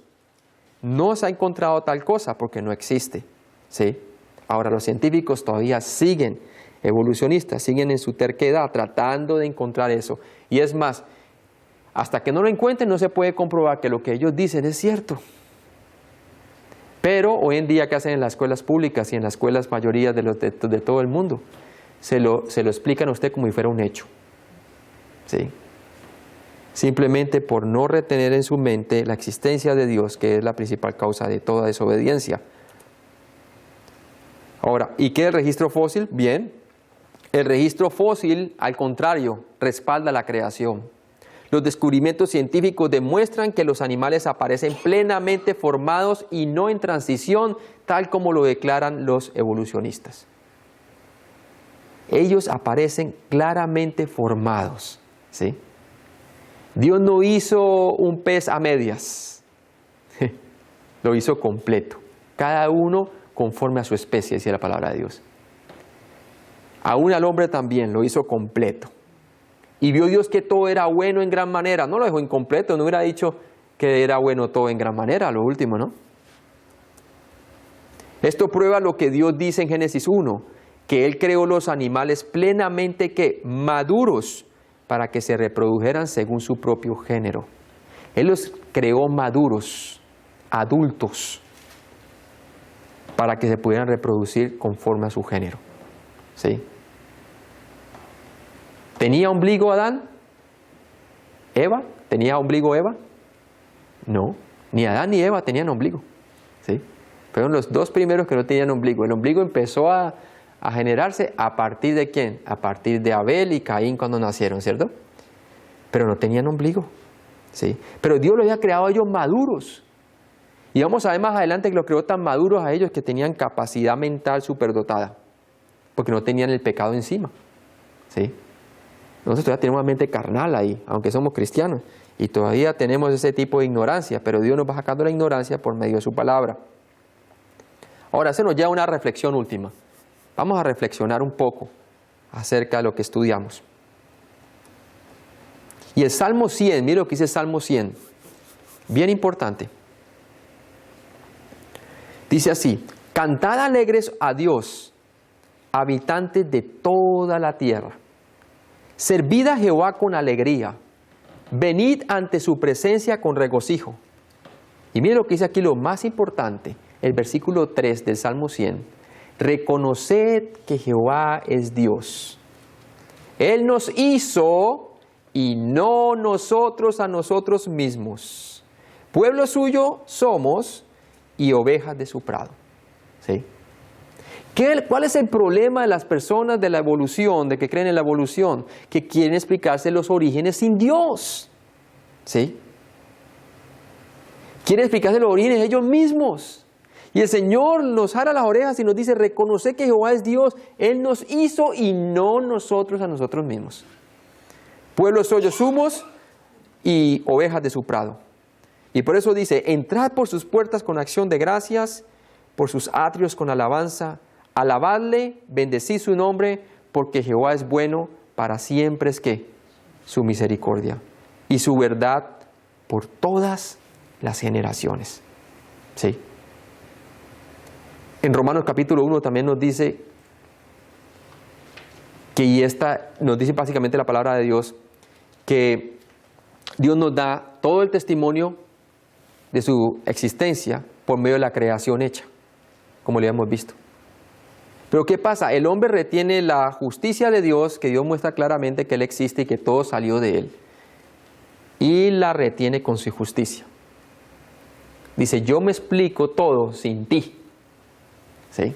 No se ha encontrado tal cosa porque no existe, ¿sí? Ahora los científicos todavía siguen, evolucionistas, siguen en su terquedad tratando de encontrar eso. Y es más, hasta que no lo encuentren no se puede comprobar que lo que ellos dicen es cierto. Pero hoy en día, ¿qué hacen en las escuelas públicas y en las escuelas mayoría de todo el mundo? Se lo explican a usted como si fuera un hecho, ¿sí? Simplemente por no retener en su mente la existencia de Dios, que es la principal causa de toda desobediencia. Ahora, ¿y qué es el registro fósil? Bien, el registro fósil, al contrario, respalda la creación. Los descubrimientos científicos demuestran que los animales aparecen plenamente formados y no en transición, tal como lo declaran los evolucionistas. Ellos aparecen claramente formados, ¿sí? Dios no hizo un pez a medias, lo hizo completo, cada uno conforme a su especie, decía la palabra de Dios. Aún al hombre también lo hizo completo. Y vio Dios que todo era bueno en gran manera, no lo dejó incompleto, no hubiera dicho que era bueno todo en gran manera, lo último, ¿no? Esto prueba lo que Dios dice en Génesis 1, que Él creó los animales plenamente ¿qué? Maduros, para que se reprodujeran según su propio género. Él los creó maduros, adultos, para que se pudieran reproducir conforme a su género, ¿sí? ¿Tenía ombligo Adán? ¿Eva? ¿Tenía ombligo Eva? No, ni Adán ni Eva tenían ombligo, ¿sí? Fueron los dos primeros que no tenían ombligo. El ombligo empezó a generarse a partir de ¿quién? A partir de Abel y Caín cuando nacieron, ¿cierto? Pero no tenían ombligo, ¿sí? Pero Dios los había creado a ellos maduros. Y vamos a ver más adelante que los creó tan maduros a ellos que tenían capacidad mental superdotada, porque no tenían el pecado encima, ¿sí? Nosotros todavía tenemos una mente carnal ahí, aunque somos cristianos, y todavía tenemos ese tipo de ignorancia, pero Dios nos va sacando la ignorancia por medio de su palabra. Ahora, se nos lleva una reflexión última. Vamos a reflexionar un poco acerca de lo que estudiamos. Y el Salmo 100, mire lo que dice el Salmo 100, bien importante. Dice así: cantad alegres a Dios, habitantes de toda la tierra. Servid a Jehová con alegría, venid ante su presencia con regocijo. Y mire lo que dice aquí lo más importante, el versículo 3 del Salmo 100. reconoced que Jehová es Dios. Él nos hizo y no nosotros a nosotros mismos. Pueblo suyo somos y ovejas de su prado. ¿Sí? ¿Cuál es el problema de las personas de la evolución, de que creen en la evolución? Que quieren explicarse los orígenes sin Dios. ¿Sí? Quieren explicarse los orígenes ellos mismos. Y el Señor nos jala las orejas y nos dice, reconoce que Jehová es Dios. Él nos hizo y no nosotros a nosotros mismos. Pueblo suyo somos y ovejas de su prado. Y por eso dice, entrad por sus puertas con acción de gracias, por sus atrios con alabanza, alabadle, bendecid su nombre, porque Jehová es bueno, para siempre es que su misericordia y su verdad por todas las generaciones. ¿Sí? En Romanos capítulo 1 también nos dice nos dice básicamente la palabra de Dios, que Dios nos da todo el testimonio de su existencia por medio de la creación hecha, como le hemos visto. Pero ¿qué pasa? El hombre retiene la justicia de Dios, que Dios muestra claramente que Él existe y que todo salió de Él, y la retiene con su justicia. Dice, yo me explico todo sin ti. ¿Sí?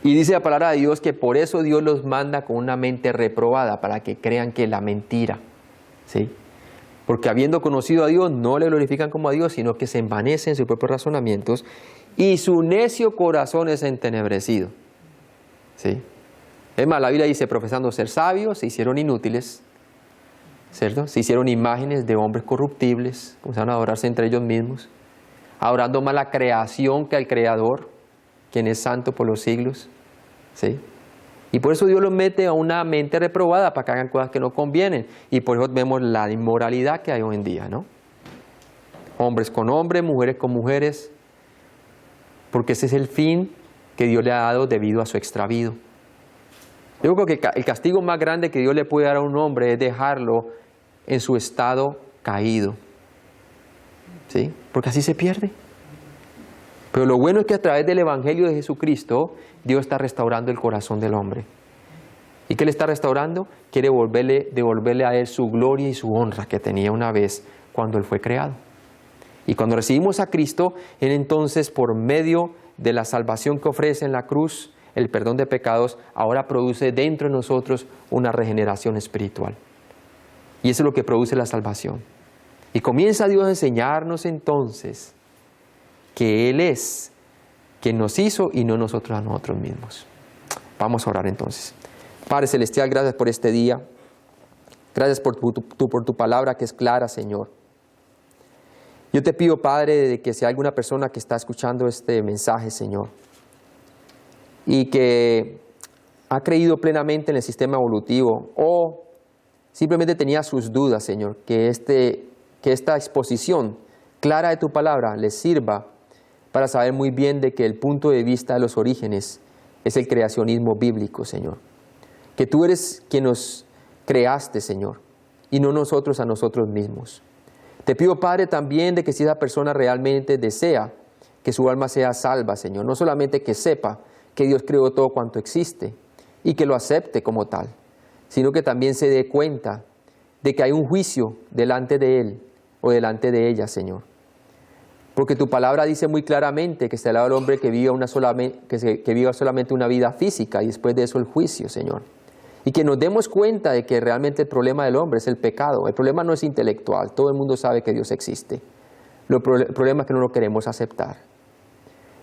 Y dice la palabra de Dios que por eso Dios los manda con una mente reprobada, para que crean que es la mentira. ¿Sí? Porque habiendo conocido a Dios, no le glorifican como a Dios, sino que se envanecen en sus propios razonamientos, y su necio corazón es entenebrecido. ¿Sí? Es más, la Biblia dice, profesando ser sabios, se hicieron inútiles, ¿cierto? Se hicieron imágenes de hombres corruptibles, comenzaron a adorarse entre ellos mismos, adorando más la creación que al Creador, quien es santo por los siglos. ¿Sí? Y por eso Dios los mete a una mente reprobada para que hagan cosas que no convienen. Y por eso vemos la inmoralidad que hay hoy en día, ¿no? Hombres con hombres, mujeres con mujeres, porque ese es el fin que Dios le ha dado debido a su extravío. Yo creo que el castigo más grande que Dios le puede dar a un hombre es dejarlo en su estado caído. ¿Sí? Porque así se pierde. Pero lo bueno es que a través del Evangelio de Jesucristo, Dios está restaurando el corazón del hombre. ¿Y qué le está restaurando? Quiere devolverle a Él su gloria y su honra que tenía una vez cuando Él fue creado. Y cuando recibimos a Cristo, Él entonces, por medio de la salvación que ofrece en la cruz, el perdón de pecados, ahora produce dentro de nosotros una regeneración espiritual. Y eso es lo que produce la salvación. Y comienza Dios a enseñarnos entonces que Él es quien nos hizo y no nosotros a nosotros mismos. Vamos a orar entonces. Padre Celestial, gracias por este día. Gracias por tu palabra que es clara, Señor. Yo te pido, Padre, de que si hay alguna persona que está escuchando este mensaje, Señor, y que ha creído plenamente en el sistema evolutivo o simplemente tenía sus dudas, Señor, que esta exposición clara de tu palabra les sirva para saber muy bien de que el punto de vista de los orígenes es el creacionismo bíblico, Señor. Que tú eres quien nos creaste, Señor, y no nosotros a nosotros mismos. Te pido, Padre, también de que si esa persona realmente desea que su alma sea salva, Señor, no solamente que sepa que Dios creó todo cuanto existe y que lo acepte como tal, sino que también se dé cuenta de que hay un juicio delante de Él o delante de ella, Señor. Porque tu palabra dice muy claramente que será el hombre que viva solamente una vida física y después de eso el juicio, Señor. Y que nos demos cuenta de que realmente el problema del hombre es el pecado. El problema no es intelectual, todo el mundo sabe que Dios existe. El problema es que no lo queremos aceptar.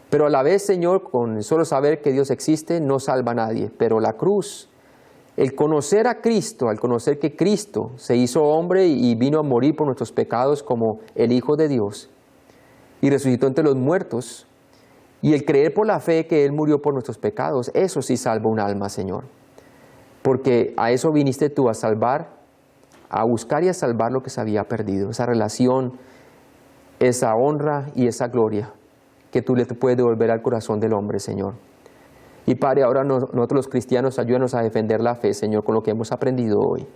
Pero a la vez, Señor, con solo saber que Dios existe no salva a nadie. Pero la cruz, el conocer a Cristo, al conocer que Cristo se hizo hombre y vino a morir por nuestros pecados como el Hijo de Dios, y resucitó entre los muertos, y el creer por la fe que Él murió por nuestros pecados, eso sí salva un alma, Señor. Porque a eso viniste tú, a salvar, a buscar y a salvar lo que se había perdido. Esa relación, esa honra y esa gloria que tú le puedes devolver al corazón del hombre, Señor. Y Padre, ahora nosotros los cristianos, ayúdanos a defender la fe, Señor, con lo que hemos aprendido hoy.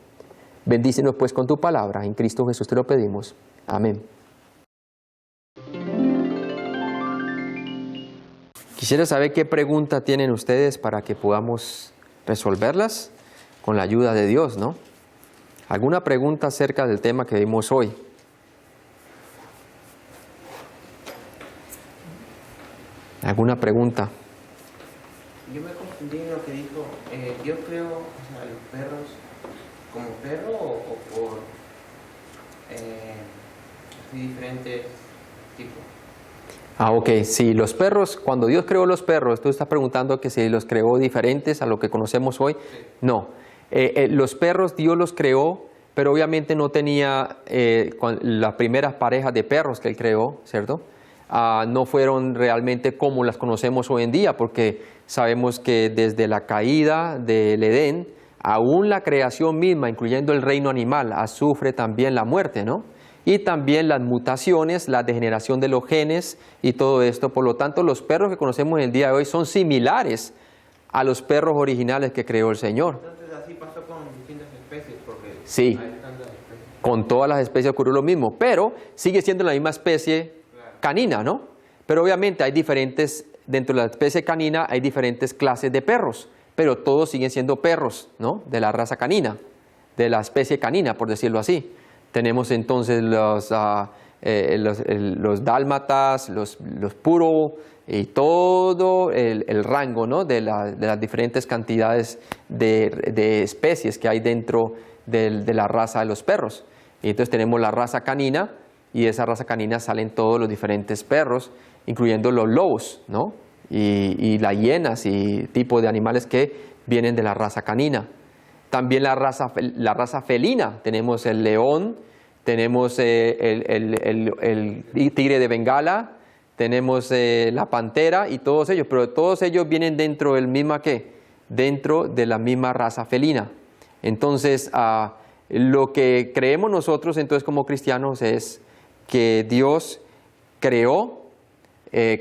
Bendícenos pues con tu palabra. En Cristo Jesús te lo pedimos. Amén. Quisiera saber qué pregunta tienen ustedes para que podamos resolverlas con la ayuda de Dios, ¿no? ¿Alguna pregunta acerca del tema que vimos hoy? ¿Alguna pregunta? Yo me confundí en lo que dijo. Yo creo, o sea, los perros como perro o por diferentes tipos. Ah, ok. Sí, los perros, cuando Dios creó los perros, tú estás preguntando que si los creó diferentes a lo que conocemos hoy. Sí. No. Los perros Dios los creó, pero obviamente no tenía las primeras parejas de perros que Él creó, ¿cierto? No fueron realmente como las conocemos hoy en día, porque sabemos que desde la caída del Edén, aún la creación misma, incluyendo el reino animal, sufre también la muerte, ¿no? Y también las mutaciones, la degeneración de los genes y todo esto. Por lo tanto, los perros que conocemos en el día de hoy son similares a los perros originales que creó el Señor. Entonces así pasó con distintas especies, porque Sí. hay tantas especies. Con todas las especies ocurrió lo mismo, pero sigue siendo la misma especie canina, ¿no? Pero obviamente hay diferentes, dentro de la especie canina hay diferentes clases de perros, pero todos siguen siendo perros, ¿no? De la raza canina, de la especie canina, por decirlo así. Tenemos entonces los dálmatas, los puro y todo el rango, ¿no? de las diferentes cantidades de especies que hay dentro de la raza de los perros. Y entonces tenemos la raza canina, y de esa raza canina salen todos los diferentes perros, incluyendo los lobos, ¿no? y las hienas y tipos de animales que vienen de la raza canina. También la raza felina, tenemos el león, tenemos el tigre de Bengala, tenemos la pantera y todos ellos, pero todos ellos vienen dentro del misma dentro de la misma raza felina. Entonces, lo que creemos nosotros entonces como cristianos es que Dios creó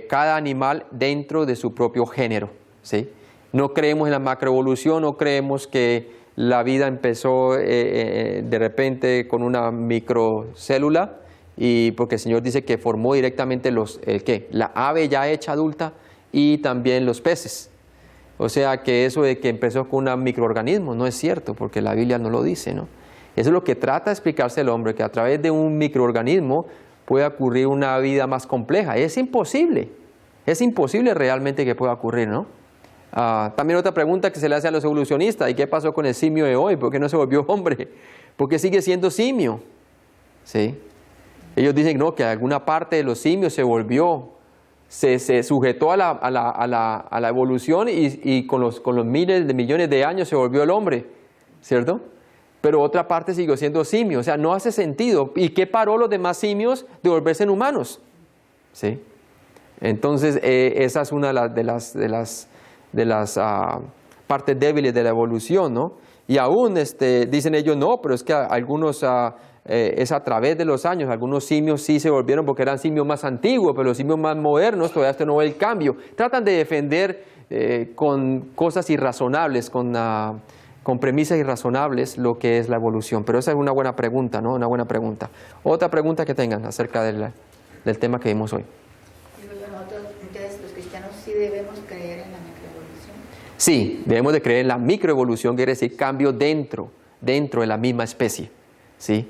cada animal dentro de su propio género, ¿sí? No creemos en la macroevolución, no creemos que la vida empezó de repente con una microcélula, y porque el Señor dice que formó directamente la ave ya hecha adulta y también los peces. O sea que eso de que empezó con un microorganismo no es cierto, porque la Biblia no lo dice, ¿no? Eso es lo que trata de explicarse el hombre, que a través de un microorganismo puede ocurrir una vida más compleja. Es imposible realmente que pueda ocurrir, ¿no? También otra pregunta que se le hace a los evolucionistas: ¿y qué pasó con el simio de hoy? ¿Por qué no se volvió hombre? ¿Por qué sigue siendo simio? ¿Sí? Ellos dicen no, que alguna parte de los simios se volvió, se sujetó a la evolución y con los miles de millones de años se volvió el hombre, ¿cierto? Pero otra parte siguió siendo simio, o sea, no hace sentido. ¿Y qué paró los demás simios de volverse en humanos? ¿Sí? Entonces, esa es una de las partes débiles de la evolución, ¿no? Y aún dicen ellos, no, pero es que algunos, es a través de los años, algunos simios sí se volvieron porque eran simios más antiguos, pero los simios más modernos todavía no ve el cambio. Tratan de defender con cosas irrazonables, con premisas irrazonables lo que es la evolución. Pero esa es una buena pregunta, ¿no? Una buena pregunta. Otra pregunta que tengan acerca del tema que vimos hoy. Entonces, los cristianos sí debemos creer en la microevolución. Sí, debemos de creer en la microevolución, quiere decir cambio dentro de la misma especie, ¿sí?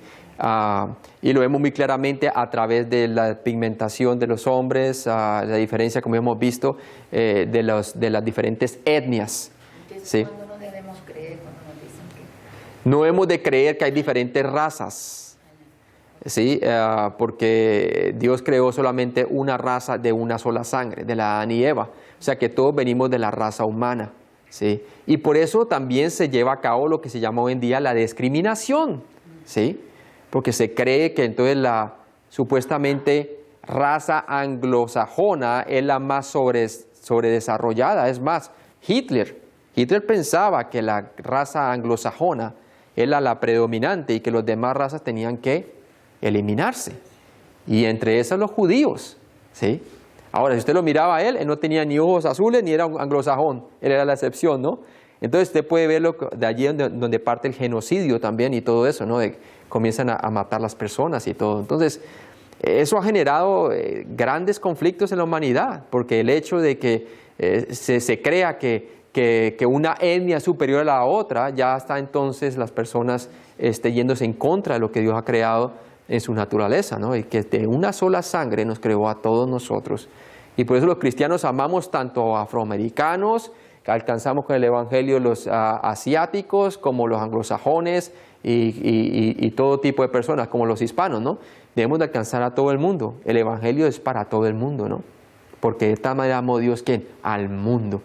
Y lo vemos muy claramente a través de la pigmentación de los hombres, la diferencia, como hemos visto, de las diferentes etnias. Entonces, ¿sí? ¿cuándo no debemos creer cuando nos dicen que...? No hemos de creer que hay diferentes razas, ¿sí? Porque Dios creó solamente una raza de una sola sangre, de la Adán y Eva. O sea que todos venimos de la raza humana, ¿sí? Y por eso también se lleva a cabo lo que se llama hoy en día la discriminación, ¿sí? Porque se cree que entonces la supuestamente raza anglosajona es la más sobredesarrollada. Es más, Hitler pensaba que la raza anglosajona era la predominante y que las demás razas tenían que eliminarse. Y entre esas los judíos, ¿sí? Ahora, si usted lo miraba a él no tenía ni ojos azules ni era un anglosajón, él era la excepción, ¿no? Entonces usted puede verlo de allí donde parte el genocidio también y todo eso, ¿no? Comienzan a matar las personas y todo. Entonces, Eso ha generado grandes conflictos en la humanidad, porque el hecho de que se crea que una etnia es superior a la otra, ya está entonces las personas yéndose en contra de lo que Dios ha creado en su naturaleza, ¿no? Y que de una sola sangre nos creó a todos nosotros. Y por eso los cristianos amamos tanto a afroamericanos, que alcanzamos con el evangelio los asiáticos, como los anglosajones y todo tipo de personas, como los hispanos, ¿no? Debemos de alcanzar a todo el mundo. El evangelio es para todo el mundo, ¿no? Porque de esta manera amó Dios, ¿quién? Al mundo.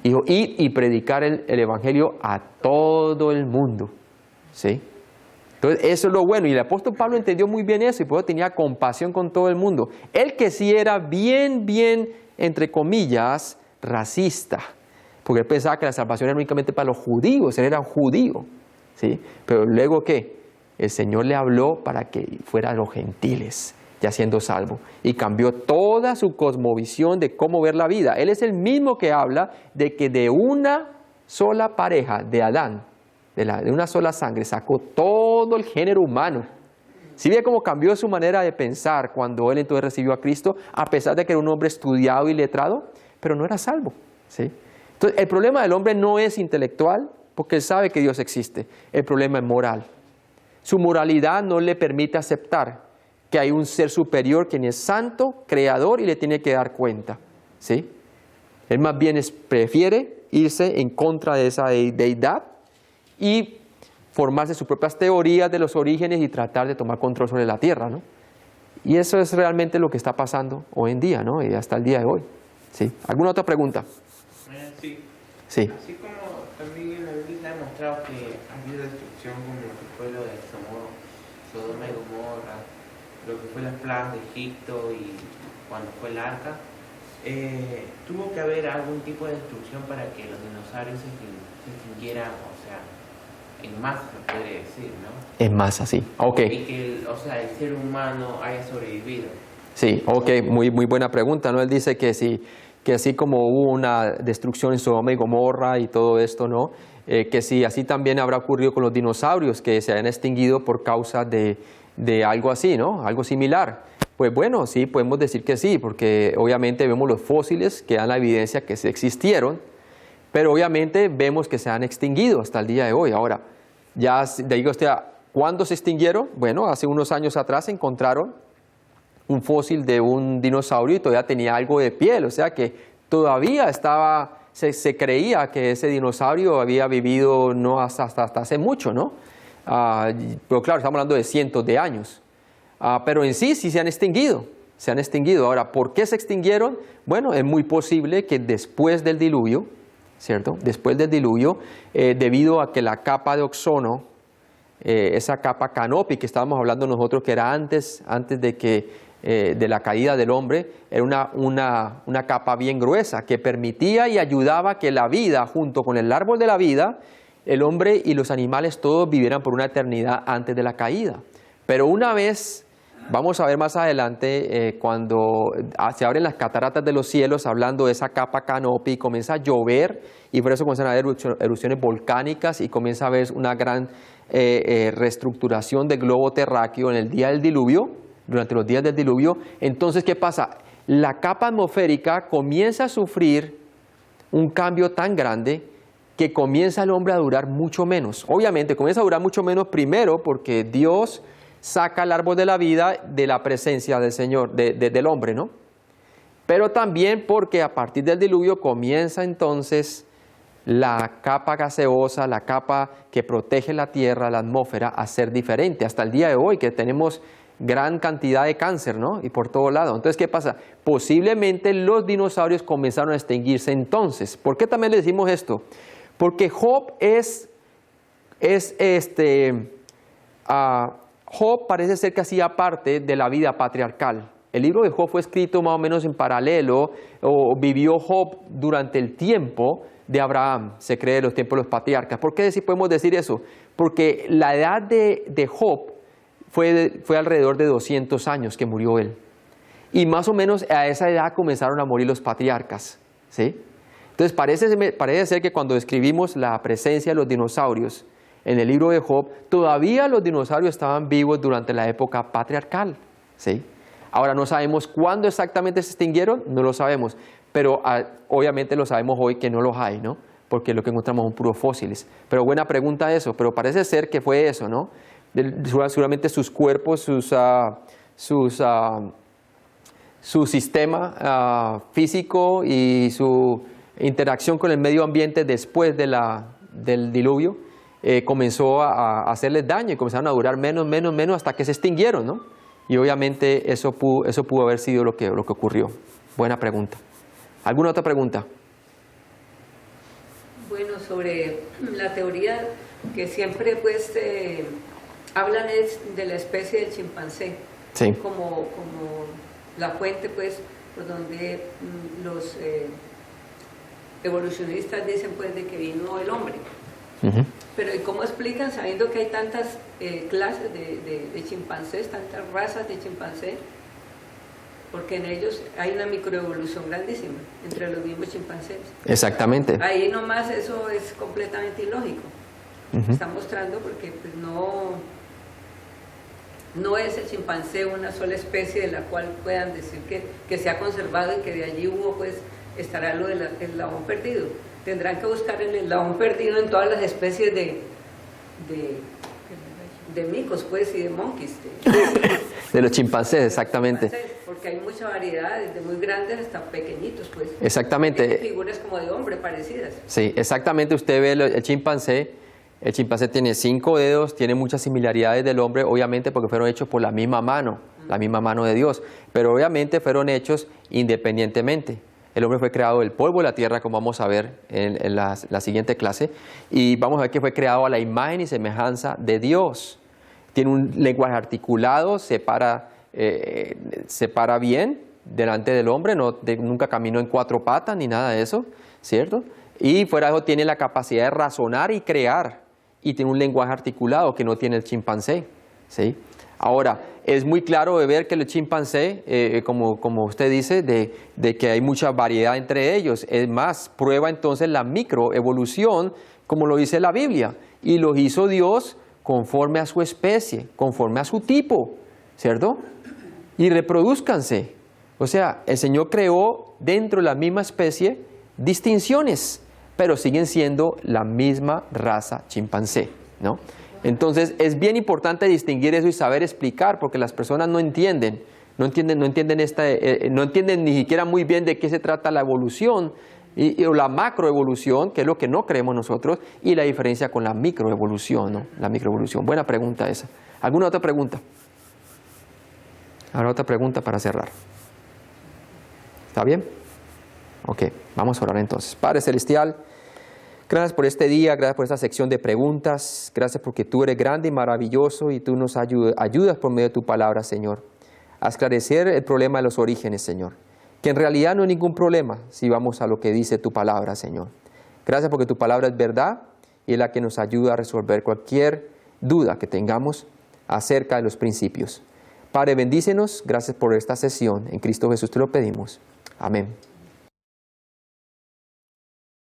Dijo, ir y predicar el evangelio a todo el mundo, ¿sí? Entonces, eso es lo bueno. Y el apóstol Pablo entendió muy bien eso y por eso tenía compasión con todo el mundo. Él que sí era bien, entre comillas, racista. Porque él pensaba que la salvación era únicamente para los judíos. Él era judío, ¿sí? Pero luego, ¿qué? El Señor le habló para que fuera a los gentiles, ya siendo salvo. Y cambió toda su cosmovisión de cómo ver la vida. Él es el mismo que habla de que de una sola pareja, de Adán, de una sola sangre, sacó todo el género humano. ¿Sí ve cómo cambió su manera de pensar cuando él entonces recibió a Cristo, a pesar de que era un hombre estudiado y letrado, pero no era salvo, ¿sí? Entonces, el problema del hombre no es intelectual, porque él sabe que Dios existe. El problema es moral. Su moralidad no le permite aceptar que hay un ser superior quien es santo, creador y le tiene que dar cuenta, ¿sí? Él más bien prefiere irse en contra de esa deidad y formarse sus propias teorías de los orígenes y tratar de tomar control sobre la tierra, ¿no? Y eso es realmente lo que está pasando hoy en día, ¿no? Y hasta el día de hoy, ¿sí? ¿Alguna otra pregunta? Sí. Sí. Así como también en la Biblia se ha demostrado que ha habido destrucción como lo que fue lo de Sodoma y Gomorra, lo que fue las plagas de Egipto y cuando fue el arca, tuvo que haber algún tipo de destrucción para que los dinosaurios se extinguieran, o sea, en masa se podría decir, ¿no? En masa, sí. Ok. Y que el ser humano haya sobrevivido. Sí, ok, muy buena pregunta, ¿no? Él dice que sí, que así como hubo una destrucción en Sodoma y Gomorra y todo esto, ¿no? Que sí, así también habrá ocurrido con los dinosaurios que se han extinguido por causa de algo así, ¿no? Algo similar. Pues bueno, sí, podemos decir que sí, porque obviamente vemos los fósiles que dan la evidencia que sí existieron, pero obviamente vemos que se han extinguido hasta el día de hoy. Ahora, ya digo usted, ¿cuándo se extinguieron? Bueno, hace unos años atrás encontraron un fósil de un dinosaurio y todavía tenía algo de piel, o sea que todavía estaba, se creía que ese dinosaurio había vivido no hasta hace mucho, ¿no? Pero claro, estamos hablando de cientos de años. Pero en sí se han extinguido, se han extinguido. Ahora, ¿por qué se extinguieron? Bueno, es muy posible que después del diluvio, ¿cierto? Después del diluvio, debido a que la capa de ozono, esa capa canopy que estábamos hablando nosotros, que era antes de la caída del hombre, era una capa bien gruesa que permitía y ayudaba que la vida, junto con el árbol de la vida, el hombre y los animales todos vivieran por una eternidad antes de la caída. Pero una vez, vamos a ver más adelante, cuando se abren las cataratas de los cielos, hablando de esa capa canopy, comienza a llover y por eso comienzan a haber erupciones volcánicas y comienza a haber una gran reestructuración del globo terráqueo en el día del diluvio, durante los días del diluvio. Entonces, ¿qué pasa? La capa atmosférica comienza a sufrir un cambio tan grande que comienza el hombre a durar mucho menos. Obviamente, comienza a durar mucho menos primero porque Dios saca el árbol de la vida de la presencia del Señor, del hombre, ¿no? Pero también porque a partir del diluvio comienza entonces la capa gaseosa, la capa que protege la tierra, la atmósfera, a ser diferente. Hasta el día de hoy que tenemos gran cantidad de cáncer, ¿no? Y por todo lado. Entonces, ¿qué pasa? Posiblemente los dinosaurios comenzaron a extinguirse entonces. ¿Por qué también le decimos esto? Porque Job Job parece ser que hacía parte de la vida patriarcal. El libro de Job fue escrito más o menos en paralelo, o vivió Job durante el tiempo de Abraham, se cree, los tiempos de los patriarcas. ¿Por qué podemos decir eso? Porque la edad de Job fue alrededor de 200 años que murió él. Y más o menos a esa edad comenzaron a morir los patriarcas, ¿sí? Entonces parece ser que cuando describimos la presencia de los dinosaurios en el libro de Job, todavía los dinosaurios estaban vivos durante la época patriarcal, ¿sí? Ahora no sabemos cuándo exactamente se extinguieron, no lo sabemos, pero obviamente lo sabemos hoy que no los hay, ¿no? Porque lo que encontramos son puros fósiles. Pero buena pregunta eso, pero parece ser que fue eso, ¿no? Seguramente sus cuerpos, su sistema físico y su interacción con el medio ambiente después del diluvio comenzó a hacerles daño y comenzaron a durar menos hasta que se extinguieron, ¿no? Y obviamente eso pudo haber sido lo que ocurrió. Buena pregunta. ¿Alguna otra pregunta? Bueno, sobre la teoría que siempre pues hablan es de la especie del chimpancé, Sí. como la fuente pues por donde los evolucionistas dicen pues de que vino el hombre. Uh-huh. Pero ¿y cómo explican, sabiendo que hay tantas clases de chimpancés, tantas razas de chimpancés? Porque en ellos hay una microevolución grandísima entre los mismos chimpancés. Exactamente. Ahí nomás eso es completamente ilógico. Uh-huh. Está mostrando porque pues, no es el chimpancé una sola especie de la cual puedan decir que se ha conservado y que de allí hubo, pues, estará lo del eslabón perdido. Tendrán que buscar el eslabón perdido en todas las especies de micos, pues, y de monkeys. De los chimpancés, exactamente. Porque hay mucha variedad, desde muy grandes hasta pequeñitos, pues. Exactamente. Tienen figuras como de hombre parecidas. Sí, exactamente. Usted ve el chimpancé. El chimpancé tiene 5 dedos, tiene muchas similaridades del hombre, obviamente porque fueron hechos por la misma mano de Dios. Pero obviamente fueron hechos independientemente. El hombre fue creado del polvo de la tierra, como vamos a ver en la siguiente clase. Y vamos a ver que fue creado a la imagen y semejanza de Dios. Tiene un lenguaje articulado, se para bien delante del hombre, nunca caminó en 4 patas ni nada de eso, ¿cierto? Y fuera de eso tiene la capacidad de razonar y crear, y tiene un lenguaje articulado que no tiene el chimpancé, ¿sí? Ahora, es muy claro de ver que el chimpancé, como usted dice, de que hay mucha variedad entre ellos. Es más, prueba entonces la microevolución, como lo dice la Biblia, y los hizo Dios conforme a su especie, conforme a su tipo, ¿cierto? Y reproduzcanse. O sea, el Señor creó dentro de la misma especie distinciones, pero siguen siendo la misma raza chimpancé, ¿no? Entonces es bien importante distinguir eso y saber explicar, porque las personas no entienden ni siquiera muy bien de qué se trata la evolución o la macroevolución, que es lo que no creemos nosotros, y la diferencia con la microevolución, ¿no? La microevolución. Buena pregunta esa. ¿Alguna otra pregunta? ¿Alguna otra pregunta para cerrar? ¿Está bien? Ok, vamos a orar entonces. Padre Celestial, gracias por este día, gracias por esta sección de preguntas, gracias porque tú eres grande y maravilloso y tú nos ayudas por medio de tu palabra, Señor, a esclarecer el problema de los orígenes, Señor, que en realidad no hay ningún problema si vamos a lo que dice tu palabra, Señor. Gracias porque tu palabra es verdad y es la que nos ayuda a resolver cualquier duda que tengamos acerca de los principios. Padre, bendícenos, gracias por esta sesión, en Cristo Jesús te lo pedimos. Amén.